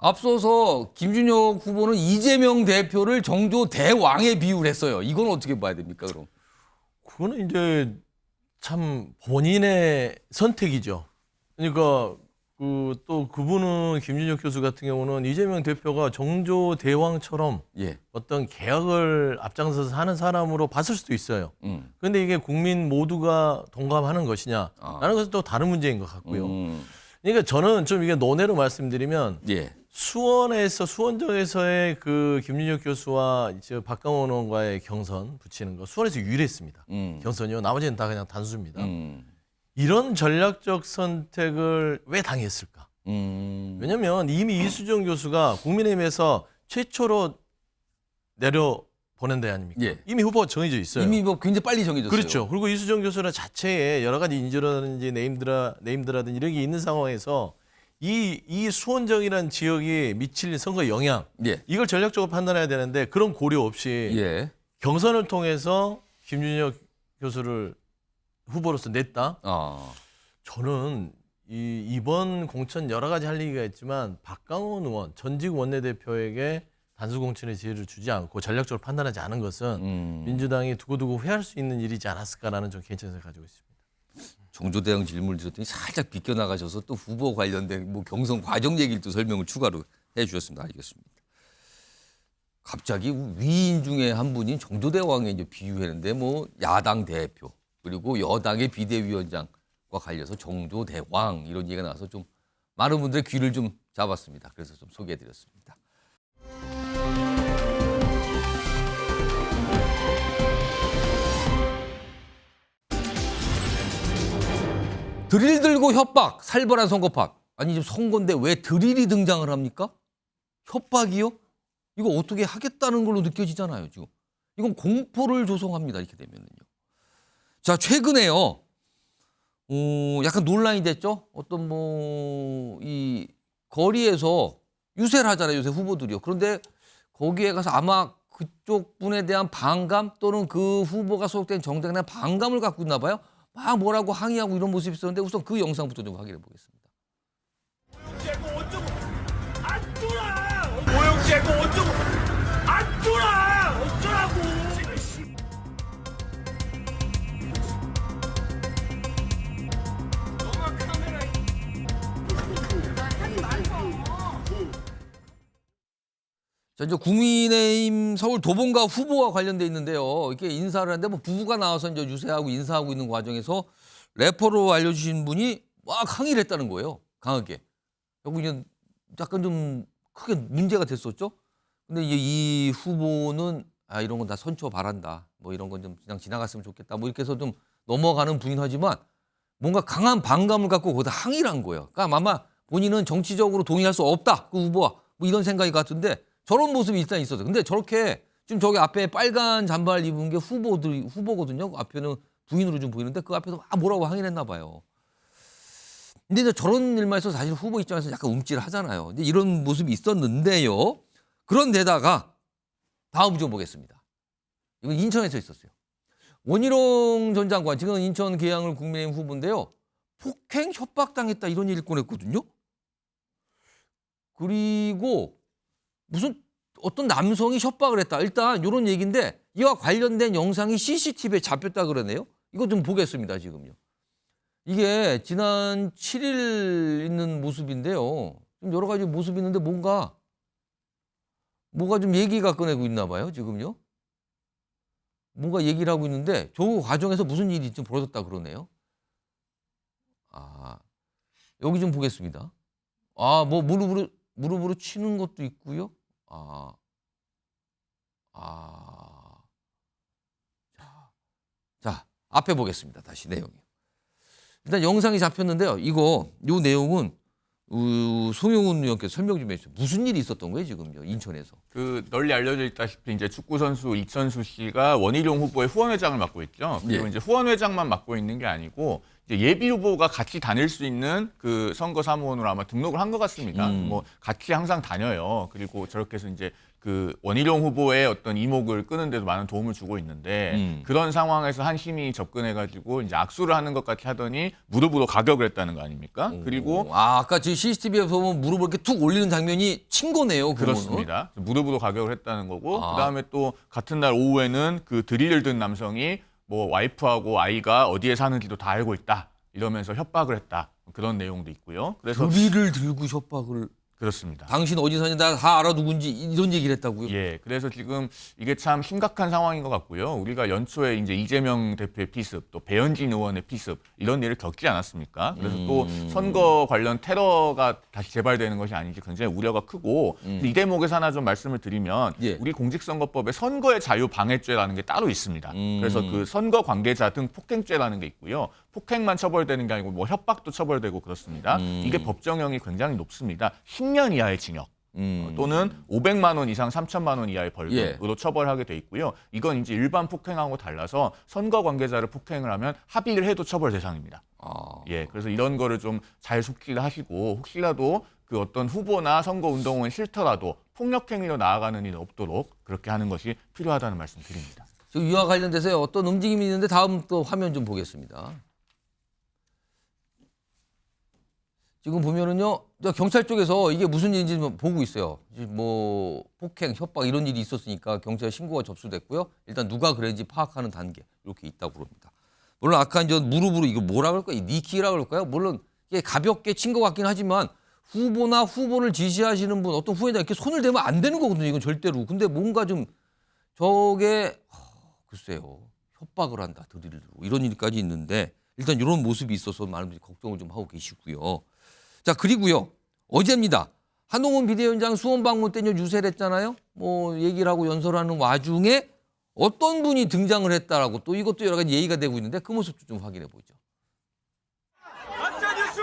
앞서서 김준혁 후보는 이재명 대표를 정조 대왕에 비유를 했어요. 이건 어떻게 봐야 됩니까, 그럼? 그거는 이제 참 본인의 선택이죠. 그러니까 또 그분은 김준혁 교수 같은 경우는 이재명 대표가 정조 대왕처럼 어떤 개혁을 앞장서서 하는 사람으로 봤을 수도 있어요. 그런데 이게 국민 모두가 동감하는 것이냐? 라는 것은 또 다른 문제인 것 같고요. 그러니까 저는 좀 이게 논외로 말씀드리면 수원정에서의 그 김준혁 교수와 이제 박강원 의원과의 경선 붙이는 거 수원에서 유일했습니다. 경선이요. 나머지는 다 그냥 단수입니다. 이런 전략적 선택을 왜 당했을까? 왜냐하면 이미 이수정 교수가 국민의힘에서 최초로 내려 보낸 데 아닙니까? 예. 이미 후보가 정해져 있어요. 이미 뭐 굉장히 빨리 정해졌어요. 그렇죠. 그리고 이수정 교수는 자체에 여러 가지 인지라든지 네임드라든지 이런 게 있는 상황에서 이 수원정이라는 지역이 미칠 선거 영향 예. 이걸 전략적으로 판단해야 되는데 그런 고려 없이 예. 경선을 통해서 김준혁 교수를 후보로서 냈다. 저는 이번 공천 여러 가지 할 얘기가 있지만 박강원 의원 전직 원내대표에게 단수 공천의 지혜를 주지 않고 전략적으로 판단하지 않은 것은 민주당이 두고두고 후회할 수 있는 일이지 않았을까라는 좀 개인적인 생각을 가지고 있습니다. 정조대왕 질문을 드렸더니 살짝 비껴나가셔서 또 후보 관련된 뭐 경선 과정 얘기를 또 설명을 추가로 해주셨습니다. 알겠습니다. 갑자기 위인 중에 한 분인 정조대왕에 이제 비유했는데 뭐 야당 대표 그리고 여당의 비대위원장과 관련해서 정조대왕 이런 얘기가 나와서 좀 많은 분들의 귀를 좀 잡았습니다. 그래서 좀 소개해드렸습니다. 드릴 들고 협박, 살벌한 선거판. 아니 지금 선거인데 왜 드릴이 등장을 합니까? 협박이요? 이거 어떻게 하겠다는 걸로 느껴지잖아요, 지금. 이건 공포를 조성합니다, 이렇게 되면은요. 자, 최근에요. 약간 논란이 됐죠? 어떤 이 거리에서 유세를 하잖아요, 요새 후보들이요. 그런데 거기에 가서 아마 그쪽 분에 대한 반감 또는 그 후보가 소속된 정당에 대한 반감을 갖고 있나 봐요. 막 뭐라고 항의하고 이런 모습이 있었는데 우선 그 영상부터 좀 확인해 보겠습니다. 모욕죄고 어쩌고 안 쫄아 어쩌라고. 자, 이제 국민의힘 서울 도봉가 후보와 관련돼 있는데요. 이렇게 인사를 하는데 뭐 부부가 나와서 이제 유세하고 인사하고 있는 과정에서 래퍼로 알려주신 분이 막 항의를 했다는 거예요. 강하게. 여기 이제 약간 좀 크게 문제가 됐었죠. 근데 이제 이 후보는 이런 건 다 선처 바란다. 뭐 이런 건 좀 그냥 지나갔으면 좋겠다. 뭐 이렇게 해서 좀 넘어가는 분이긴 하지만 뭔가 강한 반감을 갖고 거기다 항의를 한 거예요. 그러니까 아마 본인은 정치적으로 동의할 수 없다. 그 후보와 뭐 이런 생각이 같은데 저런 모습이 일단 있었어요. 근데 저렇게 지금 저기 앞에 빨간 잠바를 입은 게 후보거든요. 그 앞에는 부인으로 좀 보이는데 그 앞에서 뭐라고 항의를 했나 봐요. 근데 이제 저런 일만 해서 사실 후보 입장에서 약간 움찔을 하잖아요. 근데 이런 모습이 있었는데요. 그런데다가 다음 좀 보겠습니다. 이건 인천에서 있었어요. 원희룡 전 장관, 지금 인천 계양을 국민의힘 후보인데요. 폭행 협박당했다 이런 얘기를 꺼냈거든요. 그리고 무슨 어떤 남성이 협박을 했다. 일단 이런 얘기인데 이와 관련된 영상이 CCTV에 잡혔다 그러네요. 이거 좀 보겠습니다. 지금요. 이게 지난 7일 있는 모습인데요. 좀 여러 가지 모습이 있는데 뭐가 좀 얘기가 꺼내고 있나 봐요. 지금요. 뭔가 얘기를 하고 있는데 저 과정에서 무슨 일이 좀 벌어졌다 그러네요. 여기 좀 보겠습니다. 뭐 무릎으로 치는 것도 있고요. 자, 앞에 보겠습니다. 다시 내용이. 일단 영상이 잡혔는데요. 요 내용은 송영훈 의원께서 설명 좀 해주세요. 무슨 일이 있었던 거예요, 지금요, 인천에서? 그 널리 알려져 있다시피 이제 축구 선수 이천수 씨가 원희룡 후보의 후원회장을 맡고 있죠. 그리고 이제 후원회장만 맡고 있는 게 아니고 이제 예비 후보가 같이 다닐 수 있는 그 선거 사무원으로 아마 등록을 한 것 같습니다. 뭐 같이 항상 다녀요. 그리고 저렇게 해서 이제 그 원희룡 후보의 어떤 이목을 끄는 데도 많은 도움을 주고 있는데 그런 상황에서 한 시민이 접근해가지고 이제 악수를 하는 것 같이 하더니 무릎으로 가격을 했다는 거 아닙니까? 그리고 아까 지금 CCTV에서 보면 무릎을 이렇게 툭 올리는 장면이 친 거네요. 그렇습니다. 무릎으로 가격을 했다는 거고 그다음에 또 같은 날 오후에는 그 드릴을 든 남성이 뭐 와이프하고 아이가 어디에 사는지도 다 알고 있다 이러면서 협박을 했다 그런 내용도 있고요. 그래서 드릴을 들고 협박을. 그렇습니다. 당신 어디 사는지 다 알아 누군지 이런 얘기를 했다고요? 예, 그래서 지금 이게 참 심각한 상황인 것 같고요. 우리가 연초에 이제 이재명 대표의 피습, 또 배현진 의원의 피습 이런 일을 겪지 않았습니까? 그래서 또 선거 관련 테러가 다시 재발되는 것이 아닌지 굉장히 우려가 크고 이 대목에서 하나 좀 말씀을 드리면 우리 공직선거법에 선거의 자유 방해죄라는 게 따로 있습니다. 그래서 그 선거 관계자 등 폭행죄라는 게 있고요. 폭행만 처벌되는 게 아니고 뭐 협박도 처벌되고 그렇습니다. 이게 법정형이 굉장히 높습니다. 10년 이하의 징역. 또는 500만 원 이상 3천만 원 이하의 벌금으로 처벌하게 돼 있고요. 이건 이제 일반 폭행하고 달라서 선거 관계자를 폭행을 하면 합의를 해도 처벌 대상입니다. 예, 그래서 이런 거를 좀 잘 숙지를 하시고 혹시라도 그 어떤 후보나 선거 운동은 싫더라도 폭력 행위로 나아가는 일이 없도록 그렇게 하는 것이 필요하다는 말씀 드립니다. 지금 이와 관련돼서 어떤 움직임이 있는데 다음 또 화면 좀 보겠습니다. 지금 보면은요, 경찰 쪽에서 이게 무슨 일인지 보고 있어요. 뭐 폭행, 협박 이런 일이 있었으니까 경찰 신고가 접수됐고요. 일단 누가 그랬는지 파악하는 단계 이렇게 있다고 그럽니다. 물론 아까 이제 무릎으로 이거 뭐라 그럴까요? 니키라 그럴까요? 물론 이게 가볍게 친 것 같긴 하지만 후보나 후보를 지지하시는 분, 어떤 후보자 이렇게 손을 대면 안 되는 거거든요. 이건 절대로. 근데 뭔가 좀 저게 글쎄요, 협박을 한다, 드릴로 이런 일까지 있는데 일단 이런 모습이 있어서 많은 분들이 걱정을 좀 하고 계시고요. 자, 그리고요, 어제입니다. 한동훈 비대위원장 수원 방문 때 유세를 했잖아요. 뭐 얘기를 하고 연설하는 와중에 어떤 분이 등장을 했다라고 또 이것도 여러 가지 얘기가 되고 있는데 그 모습도 좀 확인해 보죠. 가짜뉴스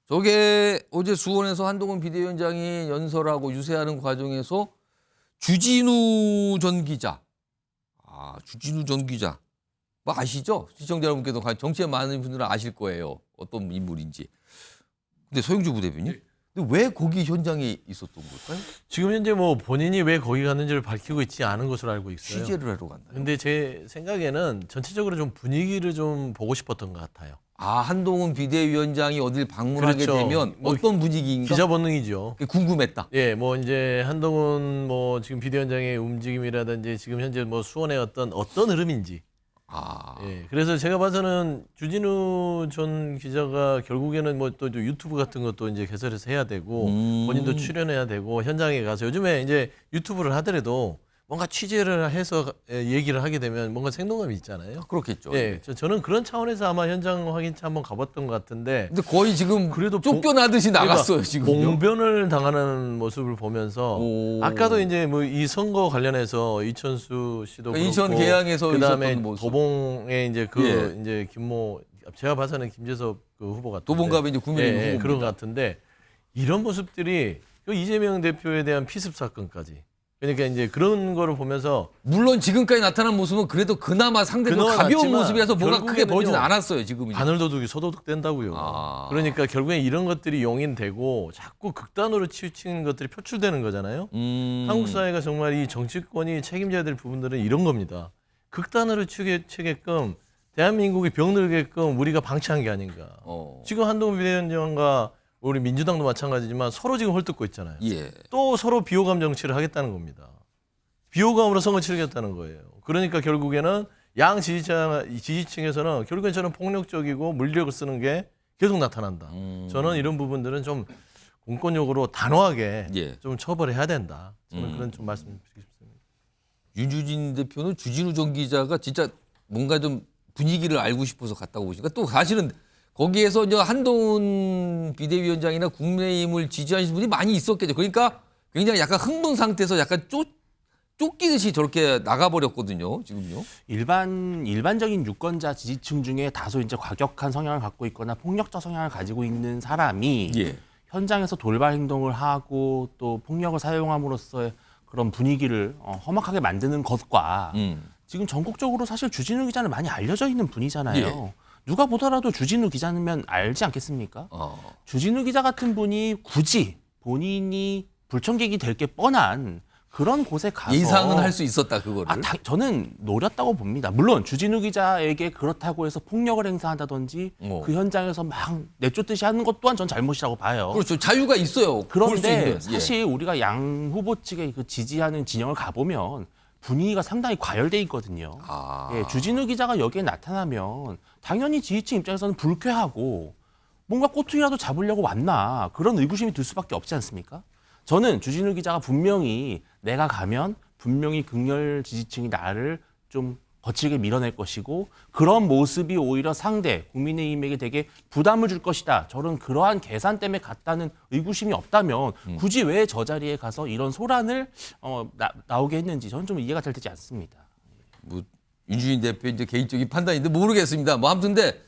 저게 어제 수원에서 한동훈 비대위원장이 연설하고 유세하는 과정에서 주진우 전 기자, 주진우 전 기자, 뭐 아시죠? 시청자 여러분께도 정치에 많은 분들은 아실 거예요. 어떤 인물인지. 근데 서영주 부대변인, 근데 왜 거기 현장에 있었던 걸까요? 지금 현재 뭐 본인이 왜 거기 갔는지를 밝히고 있지 않은 것으로 알고 있어요. 취재를 하러 간다. 근데 제 생각에는 전체적으로 좀 분위기를 좀 보고 싶었던 것 같아요. 한동훈 비대위원장이 어딜 방문하게 그렇죠. 되면 어떤 분위기인가? 기자 본능이죠. 궁금했다. 예, 뭐 이제 한동훈 뭐 지금 비대위원장의 움직임이라든지 지금 현재 뭐 수원의 어떤 흐름인지. 예, 그래서 제가 봐서는 주진우 전 기자가 결국에는 뭐 또 유튜브 같은 것도 이제 개설해서 해야 되고 본인도 출연해야 되고 현장에 가서 요즘에 이제 유튜브를 하더라도 뭔가 취재를 해서 얘기를 하게 되면 뭔가 생동감이 있잖아요. 그렇겠죠. 예, 저는 그런 차원에서 아마 현장 확인차 한번 가봤던 것 같은데. 근데 거의 지금 그래도 쫓겨나듯이 나갔어요, 지금. 봉변을 당하는 모습을 보면서 아까도 이제 뭐 이 선거 관련해서 이천수 씨도 그렇고 인천 계양에서 그다음에 있었던 모습. 도봉에 이제 이제 김모 제가 봐서는 김재섭 그 후보 같은데. 도봉갑이 이제 국민의힘 후보입니다. 그런 것 같은데 이런 모습들이 그 이재명 대표에 대한 피습 사건까지. 그러니까 이제 그런 거를 보면서 물론 지금까지 나타난 모습은 그래도 그나마 상대적으로 가벼운 모습이라서 뭐가 크게 보이진 않았어요. 지금은. 바늘도둑이 소도둑 된다고요. 그러니까 결국엔 이런 것들이 용인되고 자꾸 극단으로 치우치는 것들이 표출되는 거잖아요. 한국 사회가 정말 이 정치권이 책임져야 될 부분들은 이런 겁니다. 극단으로 치게끔 대한민국이 병들게끔 우리가 방치한 게 아닌가. 지금 한동훈 비대위원장과 우리 민주당도 마찬가지지만 서로 지금 헐뜯고 있잖아요. 또 서로 비호감 정치를 하겠다는 겁니다. 비호감으로 선거 치르겠다는 거예요. 그러니까 결국에는 양 지지층에서는 결국엔 저는 폭력적이고 물력을 쓰는 게 계속 나타난다. 저는 이런 부분들은 좀 공권력으로 단호하게 좀 처벌해야 된다. 저는 그런 좀 말씀드리고 싶습니다. 윤주진 대표는 주진우 전 기자가 진짜 뭔가 좀 분위기를 알고 싶어서 갔다고 보시니까 또 사실은 거기에서 이제 한동훈 비대위원장이나 국민의힘을 지지하시는 분이 많이 있었겠죠. 그러니까 굉장히 약간 흥분 상태에서 약간 쫓기듯이 저렇게 나가버렸거든요. 지금요. 일반적인 유권자 지지층 중에 다소 이제 과격한 성향을 갖고 있거나 폭력적 성향을 가지고 있는 사람이 현장에서 돌발 행동을 하고 또 폭력을 사용함으로써 그런 분위기를 험악하게 만드는 것과 지금 전국적으로 사실 주진우 기자는 많이 알려져 있는 분이잖아요. 누가 보더라도 주진우 기자면 알지 않겠습니까? 주진우 기자 같은 분이 굳이 본인이 불청객이 될 게 뻔한 그런 곳에 가서 예상은 할 수 있었다, 그거를. 저는 노렸다고 봅니다. 물론 주진우 기자에게 그렇다고 해서 폭력을 행사한다든지 그 현장에서 막 내쫓듯이 하는 것 또한 전 잘못이라고 봐요. 그렇죠. 자유가 있어요. 그런데 사실 우리가 양 후보 측의 그 지지하는 진영을 가보면 분위기가 상당히 과열돼 있거든요. 주진우 기자가 여기에 나타나면 당연히 지지층 입장에서는 불쾌하고 뭔가 꼬투리라도 잡으려고 왔나 그런 의구심이 들 수밖에 없지 않습니까? 저는 주진우 기자가 분명히 내가 가면 분명히 극렬 지지층이 나를 좀 거칠게 밀어낼 것이고 그런 모습이 오히려 상대 국민의힘에게 되게 부담을 줄 것이다. 저는 그러한 계산 때문에 갔다는 의구심이 없다면 굳이 왜 저 자리에 가서 이런 소란을 나오게 했는지 저는 좀 이해가 되지 않습니다. 뭐 윤주인 대표 이제 개인적인 판단인데 모르겠습니다. 뭐 아무튼데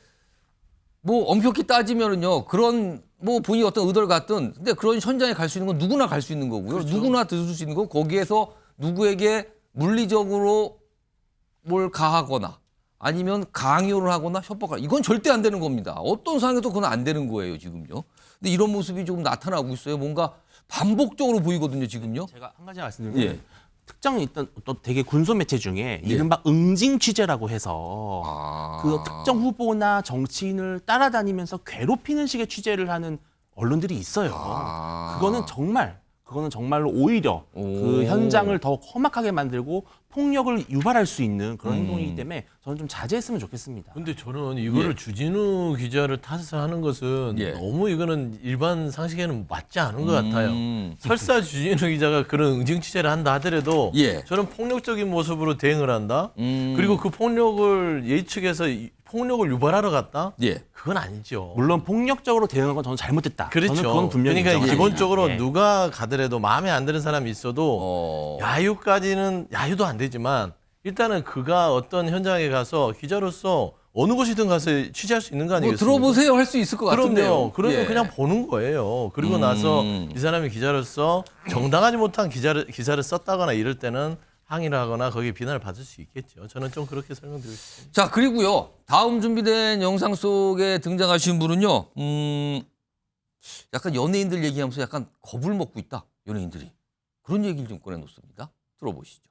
뭐 엄격히 따지면은요 그런 뭐 본인이 어떤 의도를 갖든 근데 그런 현장에 갈 수 있는 건 누구나 갈 수 있는 거고요. 그렇죠. 누구나 들을 수 있는 거 거기에서 누구에게 물리적으로 뭘 가하거나 아니면 강요를 하거나 협박을 이건 절대 안 되는 겁니다. 어떤 상황에도 그건 안 되는 거예요 지금요. 근데 이런 모습이 조금 나타나고 있어요. 뭔가 반복적으로 보이거든요 지금요. 제가 한 가지 말씀드리면 특정 일단 또 되게 군소 매체 중에 이른바 응징 취재라고 해서 그 특정 후보나 정치인을 따라다니면서 괴롭히는 식의 취재를 하는 언론들이 있어요. 그거는 정말로 오히려 그 현장을 더 험악하게 만들고 폭력을 유발할 수 있는 그런 행동이기 때문에 저는 좀 자제했으면 좋겠습니다. 근데 저는 이거를 주진우 기자를 탓을 하는 것은 너무 이거는 일반 상식에는 맞지 않은 것 같아요. 설사 주진우 기자가 그런 응징 취재를 한다 하더라도 저는 폭력적인 모습으로 대응을 한다. 그리고 그 폭력을 예측해서 폭력을 유발하러 갔다? 그건 아니죠. 물론 폭력적으로 대응한 건 저는 잘못됐다. 그렇죠. 저는 그건 분명히 그러니까 인정합니다. 기본적으로 누가 가더라도 마음에 안 드는 사람이 있어도 야유도 안 되지만 일단은 그가 어떤 현장에 가서 기자로서 어느 곳이든 가서 취재할 수 있는 거 아니겠습니까? 뭐 들어보세요 할 수 있을 것 같은데요. 그러면 그냥 보는 거예요. 그리고 나서 이 사람이 기자로서 정당하지 못한 기사를 썼다거나 이럴 때는 항의를 하거나 거기에 비난을 받을 수 있겠죠. 저는 좀 그렇게 설명드리고 싶습니다. 자 그리고요 다음 준비된 영상 속에 등장하신 분은요 약간 연예인들 얘기하면서 약간 겁을 먹고 있다 연예인들이 그런 얘기를 좀 꺼내놓습니다. 들어보시죠.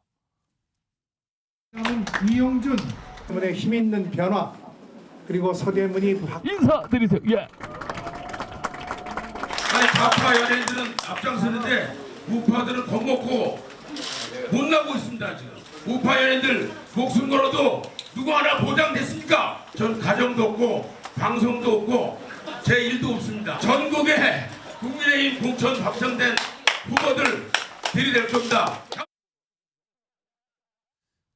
이용준 때문에 힘 있는 변화 그리고 서대문이 인사드리세요. 아니 좌파 연예인들은 앞장서는데 우파들은 겁먹고 못 나고 있습니다. 지금 우파 연예인들 목숨 걸어도 누구 하나 보장됐습니까? 전 가정도 없고 방송도 없고 제 일도 없습니다. 전국에 국민의힘 공천 확정된 후보들 들이댈 겁니다.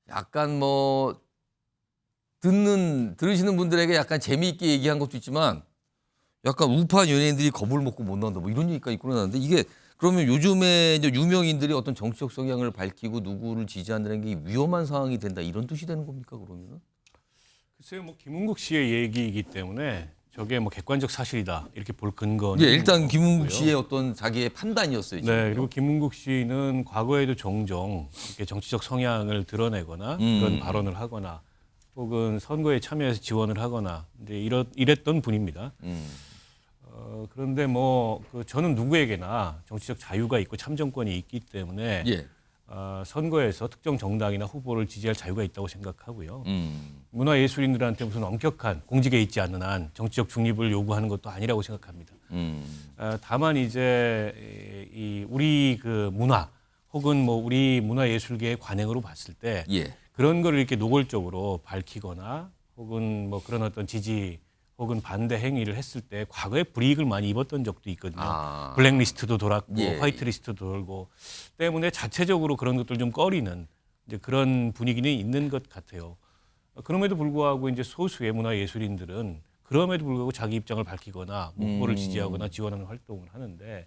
약간 뭐 들으시는 분들에게 약간 재미있게 얘기한 것도 있지만 약간 우파 연예인들이 겁을 먹고 못 나온다 뭐 이런 얘기까지 끌어나는데 이게 그러면 요즘에 이제 유명인들이 어떤 정치적 성향을 밝히고 누구를 지지한다는 게 위험한 상황이 된다 이런 뜻이 되는 겁니까 그러면은? 글쎄요, 뭐 김은국 씨의 얘기이기 때문에 저게 뭐 객관적 사실이다 이렇게 볼 근거는 일단 김은국 씨의 어떤 자기의 판단이었어요. 지금. 네, 그리고 김은국 씨는 과거에도 종종 이렇게 정치적 성향을 드러내거나 그런 발언을 하거나 혹은 선거에 참여해서 지원을 하거나 이제 이랬던 분입니다. 그런데 뭐 저는 누구에게나 정치적 자유가 있고 참정권이 있기 때문에 선거에서 특정 정당이나 후보를 지지할 자유가 있다고 생각하고요. 문화예술인들한테 무슨 엄격한 공직에 있지 않는 한 정치적 중립을 요구하는 것도 아니라고 생각합니다. 다만 이제 우리 그 문화 혹은 뭐 우리 문화예술계의 관행으로 봤을 때 그런 거를 이렇게 노골적으로 밝히거나 혹은 뭐 그런 어떤 지지 혹은 반대 행위를 했을 때 과거에 불이익을 많이 입었던 적도 있거든요. 블랙리스트도 돌았고 화이트리스트도 돌고 때문에 자체적으로 그런 것들 좀 꺼리는 이제 그런 분위기는 있는 것 같아요. 그럼에도 불구하고 이제 소수의 문화예술인들은 그럼에도 불구하고 자기 입장을 밝히거나 후보를 지지하거나 지원하는 활동을 하는데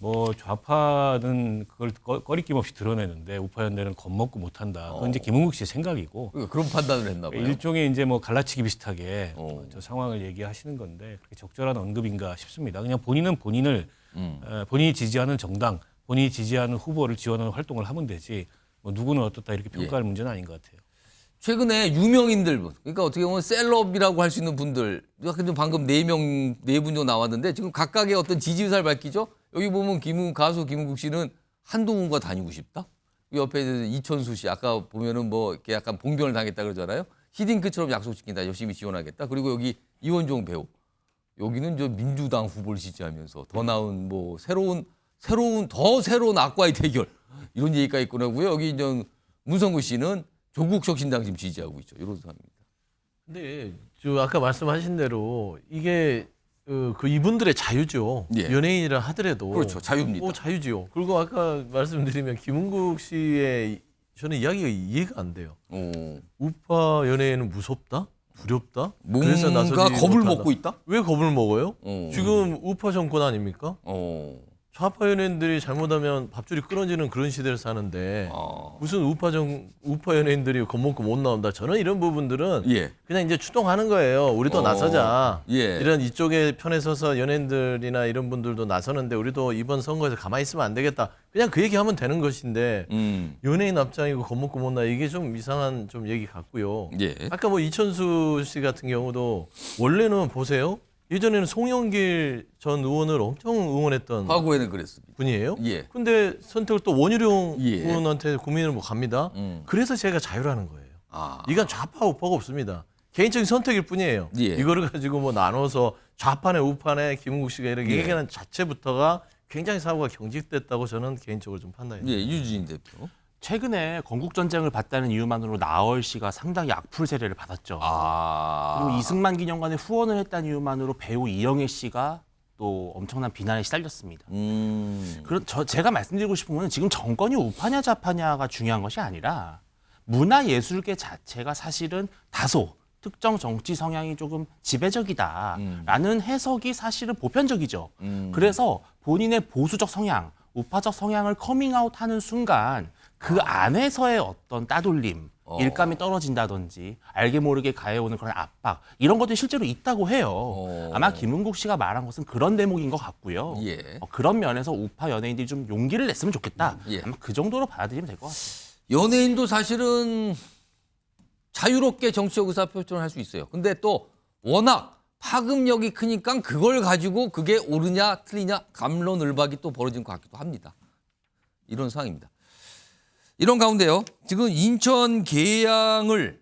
뭐 좌파는 그걸 꺼리낌 없이 드러내는데 우파연대는 겁먹고 못한다. 그건 이제 김은국 씨의 생각이고 그런 판단을 했나 봐요. 일종의 이제 뭐 갈라치기 비슷하게 저 상황을 얘기하시는 건데 그렇게 적절한 언급인가 싶습니다. 그냥 본인은 본인이 지지하는 정당, 본인이 지지하는 후보를 지원하는 활동을 하면 되지 뭐 누구는 어떻다 이렇게 평가할 문제는 아닌 것 같아요. 최근에 유명인들, 그러니까 어떻게 보면 셀럽이라고 할 수 있는 분들, 방금 네 분 정도 나왔는데 지금 각각의 어떤 지지 의사를 밝히죠. 여기 보면 가수 김은국 씨는 한동훈과 다니고 싶다. 옆에 이천수 씨, 아까 보면은 뭐 이렇게 약간 봉변을 당했다 그러잖아요. 히딩크처럼 약속 지킨다, 열심히 지원하겠다. 그리고 여기 이원종 배우, 여기는 저 민주당 후보를 지지하면서 더 나은 뭐 새로운 악과의 대결 이런 얘기가 있고요. 여기 이제 문성구 씨는 조국 혁신당 지금 지지하고 있죠. 이런 상황입니다. 근데 저 아까 말씀하신 대로 이게 그 이분들의 자유죠. 연예인이라 하더라도 그렇죠. 자유입니다. 자유지요. 그리고 아까 말씀드리면 김은국 씨의 저는 이야기가 이해가 안 돼요. 우파 연예인은 무섭다? 두렵다? 그래서 뭔가 나서지 겁을 못한다. 먹고 있다? 왜 겁을 먹어요? 지금 우파 정권 아닙니까? 좌파 연예인들이 잘못하면 밥줄이 끊어지는 그런 시대를 사는데 무슨 우파 연예인들이 겁먹고 못 나온다. 저는 이런 부분들은 그냥 이제 추동하는 거예요. 우리도 나서자. 이런 이쪽에 편에 서서 연예인들이나 이런 분들도 나서는데 우리도 이번 선거에서 가만히 있으면 안 되겠다. 그냥 그 얘기하면 되는 것인데 연예인 앞장이고 겁먹고 못 나 이게 좀 이상한 좀 얘기 같고요. 아까 뭐 이천수 씨 같은 경우도 원래는 보세요. 예전에는 송영길 전 의원을 엄청 응원했던 과거에는 그랬습니다. 분이에요. 근데 선택을 또 원희룡 의원한테 고민을 못 갑니다. 그래서 제가 자유라는 거예요. 이건 좌파 우파가 없습니다. 개인적인 선택일 뿐이에요. 이거를 가지고 뭐 나눠서 좌파네 우파네 김은국 씨가 이렇게 얘기하는 자체부터가 굉장히 사고가 경직됐다고 저는 개인적으로 좀 판단해요. 유진 대표. 최근에 건국전쟁을 봤다는 이유만으로 나얼 씨가 상당히 악플 세례를 받았죠. 그리고 이승만 기념관에 후원을 했다는 이유만으로 배우 이영애 씨가 또 엄청난 비난에 시달렸습니다. 제가 말씀드리고 싶은 거는 지금 정권이 우파냐 좌파냐가 중요한 것이 아니라 문화예술계 자체가 사실은 다소 특정 정치 성향이 조금 지배적이다라는 해석이 사실은 보편적이죠. 그래서 본인의 보수적 성향, 우파적 성향을 커밍아웃하는 순간 그 안에서의 어떤 따돌림, 일감이 떨어진다든지 알게 모르게 가해오는 그런 압박 이런 것들이 실제로 있다고 해요. 아마 김은국 씨가 말한 것은 그런 대목인 것 같고요. 그런 면에서 우파 연예인들이 좀 용기를 냈으면 좋겠다. 아마 그 정도로 받아들이면 될 것 같아요. 연예인도 사실은 자유롭게 정치적 의사 표현을 할 수 있어요. 근데 또 워낙 파급력이 크니까 그걸 가지고 그게 옳으냐 틀리냐 갑론을박이 또 벌어진 것 같기도 합니다. 이런 상황입니다. 이런 가운데요. 지금 인천 계양을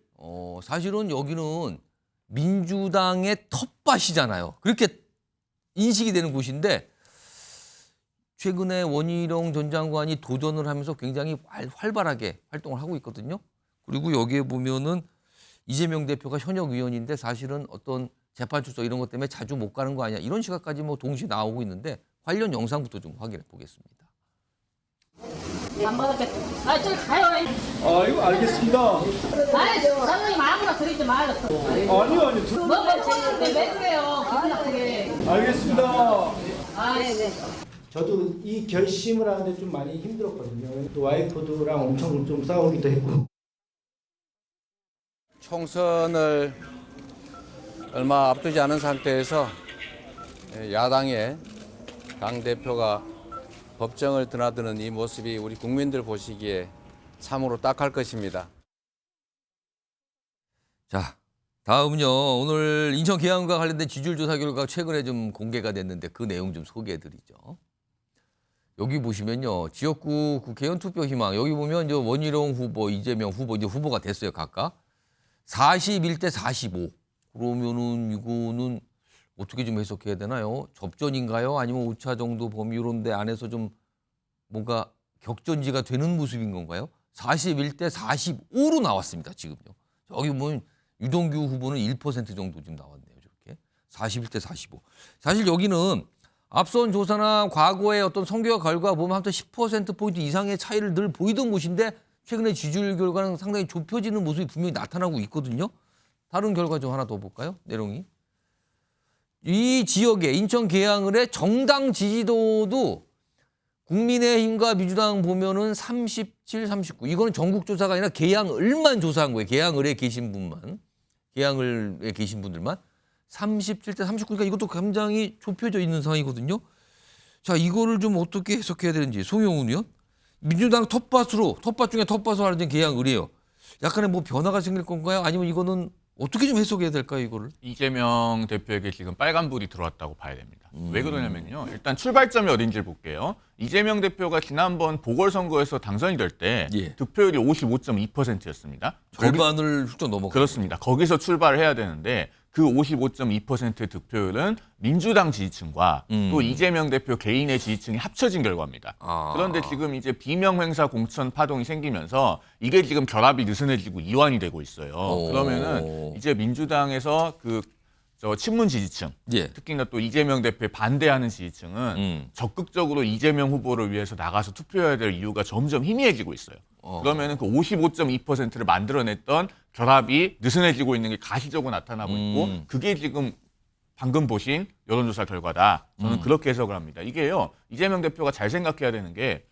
사실은 여기는 민주당의 텃밭이잖아요. 그렇게 인식이 되는 곳인데 최근에 원희룡 전 장관이 도전을 하면서 굉장히 활발하게 활동을 하고 있거든요. 그리고 여기에 보면은 이재명 대표가 현역 의원인데 사실은 어떤 재판 출석 이런 것 때문에 자주 못 가는 거 아니야. 이런 시각까지 뭐 동시에 나오고 있는데 관련 영상부터 좀 확인해 보겠습니다. 안 받았겠다. 저기 가요. 이거 알겠습니다. 사장님 아무나 드리지 말았어. 아니요. 왜 그래요? 기분 나쁘게. 알겠습니다. 네. 저도 이 결심을 하는데 좀 많이 힘들었거든요. 또 와이프랑 엄청 좀 싸우기도 했고. 총선을 얼마 앞두지 않은 상태에서 야당의 당대표가 법정을 드나드는 이 모습이 우리 국민들 보시기에 참으로 딱할 것입니다. 자, 다음은요. 오늘 인천 계양과 관련된 지지율 조사 결과가 최근에 좀 공개가 됐는데 그 내용 좀 소개해드리죠. 여기 보시면요. 지역구 국회의원 투표 희망. 여기 보면 이제 원희룡 후보, 이재명 후보 이제 후보가 됐어요. 각각 41대 45. 그러면은 이거는 어떻게 좀 해석해야 되나요? 접전인가요? 아니면 오차 정도 범위 이런 데 안에서 좀 뭔가 격전지가 되는 모습인 건가요? 41대 45로 나왔습니다. 지금요. 여기 보면 유동규 후보는 1% 정도 지금 나왔네요. 저렇게 41대 45. 사실 여기는 앞선 조사나 과거의 어떤 선거 결과 보면 한 10%포인트 이상의 차이를 늘 보이던 곳인데 최근에 지지율 결과는 상당히 좁혀지는 모습이 분명히 나타나고 있거든요. 다른 결과 좀 하나 더 볼까요? 내용이. 이 지역에 인천 계양을의 정당 지지도도 국민의힘과 민주당 보면은 37, 39. 이거는 전국 조사가 아니라 계양을만 조사한 거예요. 계양을에 계신 분만. 계양을에 계신 분들만. 37대 39. 그러니까 이것도 굉장히 좁혀져 있는 상황이거든요. 자, 이거를 좀 어떻게 해석해야 되는지. 송영훈 의원. 민주당 텃밭 중에 텃밭으로 하는 계양을이에요. 약간의 뭐 변화가 생길 건가요? 아니면 이거는 어떻게 좀 해석해야 될까요, 이거를? 이재명 대표에게 지금 빨간불이 들어왔다고 봐야 됩니다. 왜 그러냐면요. 일단 출발점이 어딘지를 볼게요. 이재명 대표가 지난번 보궐선거에서 당선이 될 때 득표율이 55.2%였습니다. 절반을 훌쩍 넘어갔어요. 그렇습니다. 거기서 출발을 해야 되는데 그 55.2%의 득표율은 민주당 지지층과 또 이재명 대표 개인의 지지층이 합쳐진 결과입니다. 그런데 지금 이제 비명행사 공천 파동이 생기면서 이게 지금 결합이 느슨해지고 이완이 되고 있어요. 그러면은 이제 민주당에서 그 저 친문 지지층, 특히나 또 이재명 대표에 반대하는 지지층은 적극적으로 이재명 후보를 위해서 나가서 투표해야 될 이유가 점점 희미해지고 있어요. 그러면은 그 55.2%를 만들어냈던 결합이 느슨해지고 있는 게 가시적으로 나타나고 있고 그게 지금 방금 보신 여론조사 결과다. 저는 그렇게 해석을 합니다. 이게요, 이재명 대표가 잘 생각해야 되는 게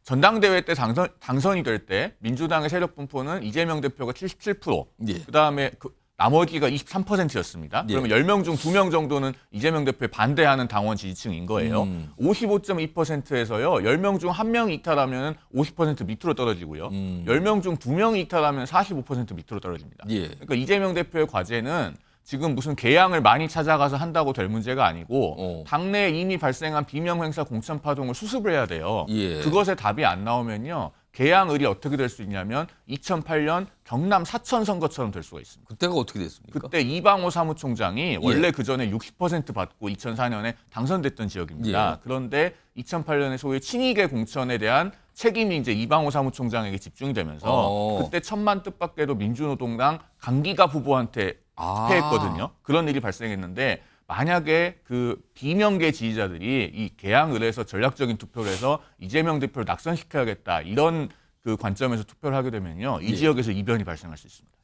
전당대회 때 당선이 될 때 민주당의 세력 분포는 이재명 대표가 77%, 그다음에 나머지가 23%였습니다. 그러면 10명 중 2명 정도는 이재명 대표에 반대하는 당원 지지층인 거예요. 55.2%에서요. 10명 중 1명이 이탈하면 50% 밑으로 떨어지고요. 10명 중 2명이 이탈하면 45% 밑으로 떨어집니다. 그러니까 이재명 대표의 과제는 지금 무슨 개항을 많이 찾아가서 한다고 될 문제가 아니고 당내에 이미 발생한 비명행사 공천 파동을 수습을 해야 돼요. 그것에 답이 안 나오면요. 개항을이 어떻게 될 수 있냐면 2008년 경남 사천 선거처럼 될 수가 있습니다. 그때가 어떻게 됐습니까? 그때 이방호 사무총장이 원래 그 전에 60% 받고 2004년에 당선됐던 지역입니다. 그런데 2008년에 소위 친이계 공천에 대한 책임이 이제 이방호 사무총장에게 집중이 되면서 그때 1000만 뜻밖에도 민주노동당 강기갑 후보한테 패했거든요. 그런 일이 발생했는데 만약에 그 비명계 지지자들이 이 개항을해서 전략적인 투표를 해서 이재명 대표를 낙선시켜야겠다 이런 그 관점에서 투표를 하게 되면요. 이 지역에서 이변이 발생할 수 있습니다.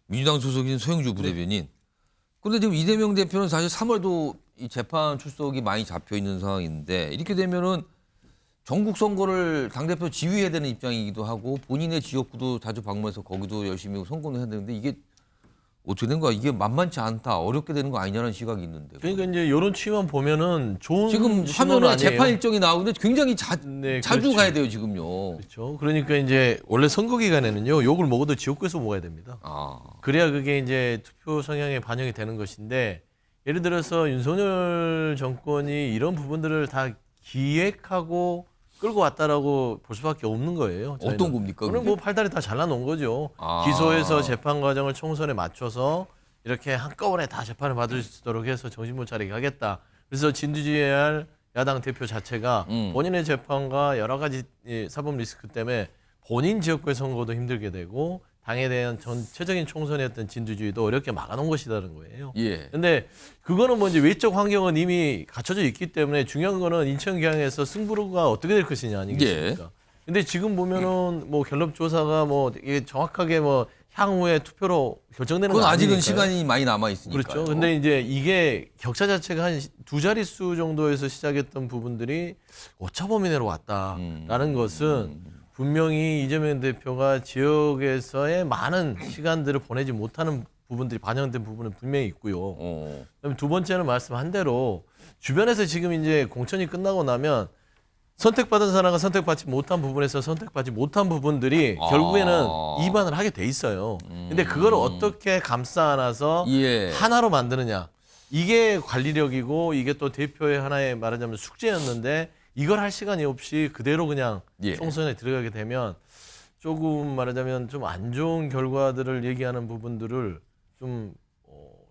민주당 소속인 소영주 부대변인. 그런데 지금 이재명 대표는 사실 3월도 이 재판 출석이 많이 잡혀 있는 상황인데 이렇게 되면은 전국 선거를 당대표 지휘해야 되는 입장이기도 하고 본인의 지역구도 자주 방문해서 거기도 열심히 선거를 해야 되는데 이게 어떻게 된 거야? 이게 만만치 않다. 어렵게 되는 거 아니냐는 시각이 있는데. 그러니까 이제 이런 취만 보면은 좋은 지금 신호는 화면에 아니에요. 재판 일정이 나오는데 굉장히 자주 그렇죠. 가야 돼요, 지금요. 그렇죠. 그러니까 이제 원래 선거 기간에는요, 욕을 먹어도 지역구에서 먹어야 됩니다. 그래야 그게 이제 투표 성향에 반영이 되는 것인데 예를 들어서 윤석열 정권이 이런 부분들을 다 기획하고 끌고 왔다라고 볼 수밖에 없는 거예요. 저희는. 어떤 겁니까? 그럼 뭐 팔다리 다 잘라놓은 거죠. 기소해서 재판 과정을 총선에 맞춰서 이렇게 한꺼번에 다 재판을 받을 수 있도록 해서 정신 못 차리게 하겠다. 그래서 진두지휘할 야당 대표 자체가 본인의 재판과 여러 가지 사법 리스크 때문에 본인 지역구의 선거도 힘들게 되고 당에 대한 전체적인 총선이었던 진두지휘도 어렵게 막아놓은 것이라는 거예요. 근데 그거는 뭐 이제 외적 환경은 이미 갖춰져 있기 때문에 중요한 거는 인천경에서 승부가 어떻게 될 것이냐 아니겠습니까? 근데 지금 보면은 뭐 갤럽 조사가 뭐 이게 정확하게 뭐 향후에 투표로 결정되는 건 그건 아직은 아니니까요. 시간이 많이 남아 있으니까요. 그렇죠. 근데 이제 이게 격차 자체가 한 두 자릿수 정도에서 시작했던 부분들이 오차 범위 내로 왔다라는 것은 분명히 이재명 대표가 지역에서의 많은 시간들을 보내지 못하는 부분들이 반영된 부분은 분명히 있고요. 그다음에 두 번째는 말씀한 대로 주변에서 지금 이제 공천이 끝나고 나면 선택받은 사람과 선택받지 못한 부분에서 선택받지 못한 부분들이 결국에는 이반을 하게 돼 있어요. 근데 그걸 어떻게 감싸 안아서 하나로 만드느냐. 이게 관리력이고 이게 또 대표의 하나의 말하자면 숙제였는데 이걸 할 시간이 없이 그대로 그냥 총선에 들어가게 되면 조금 말하자면 좀 안 좋은 결과들을 얘기하는 부분들을 좀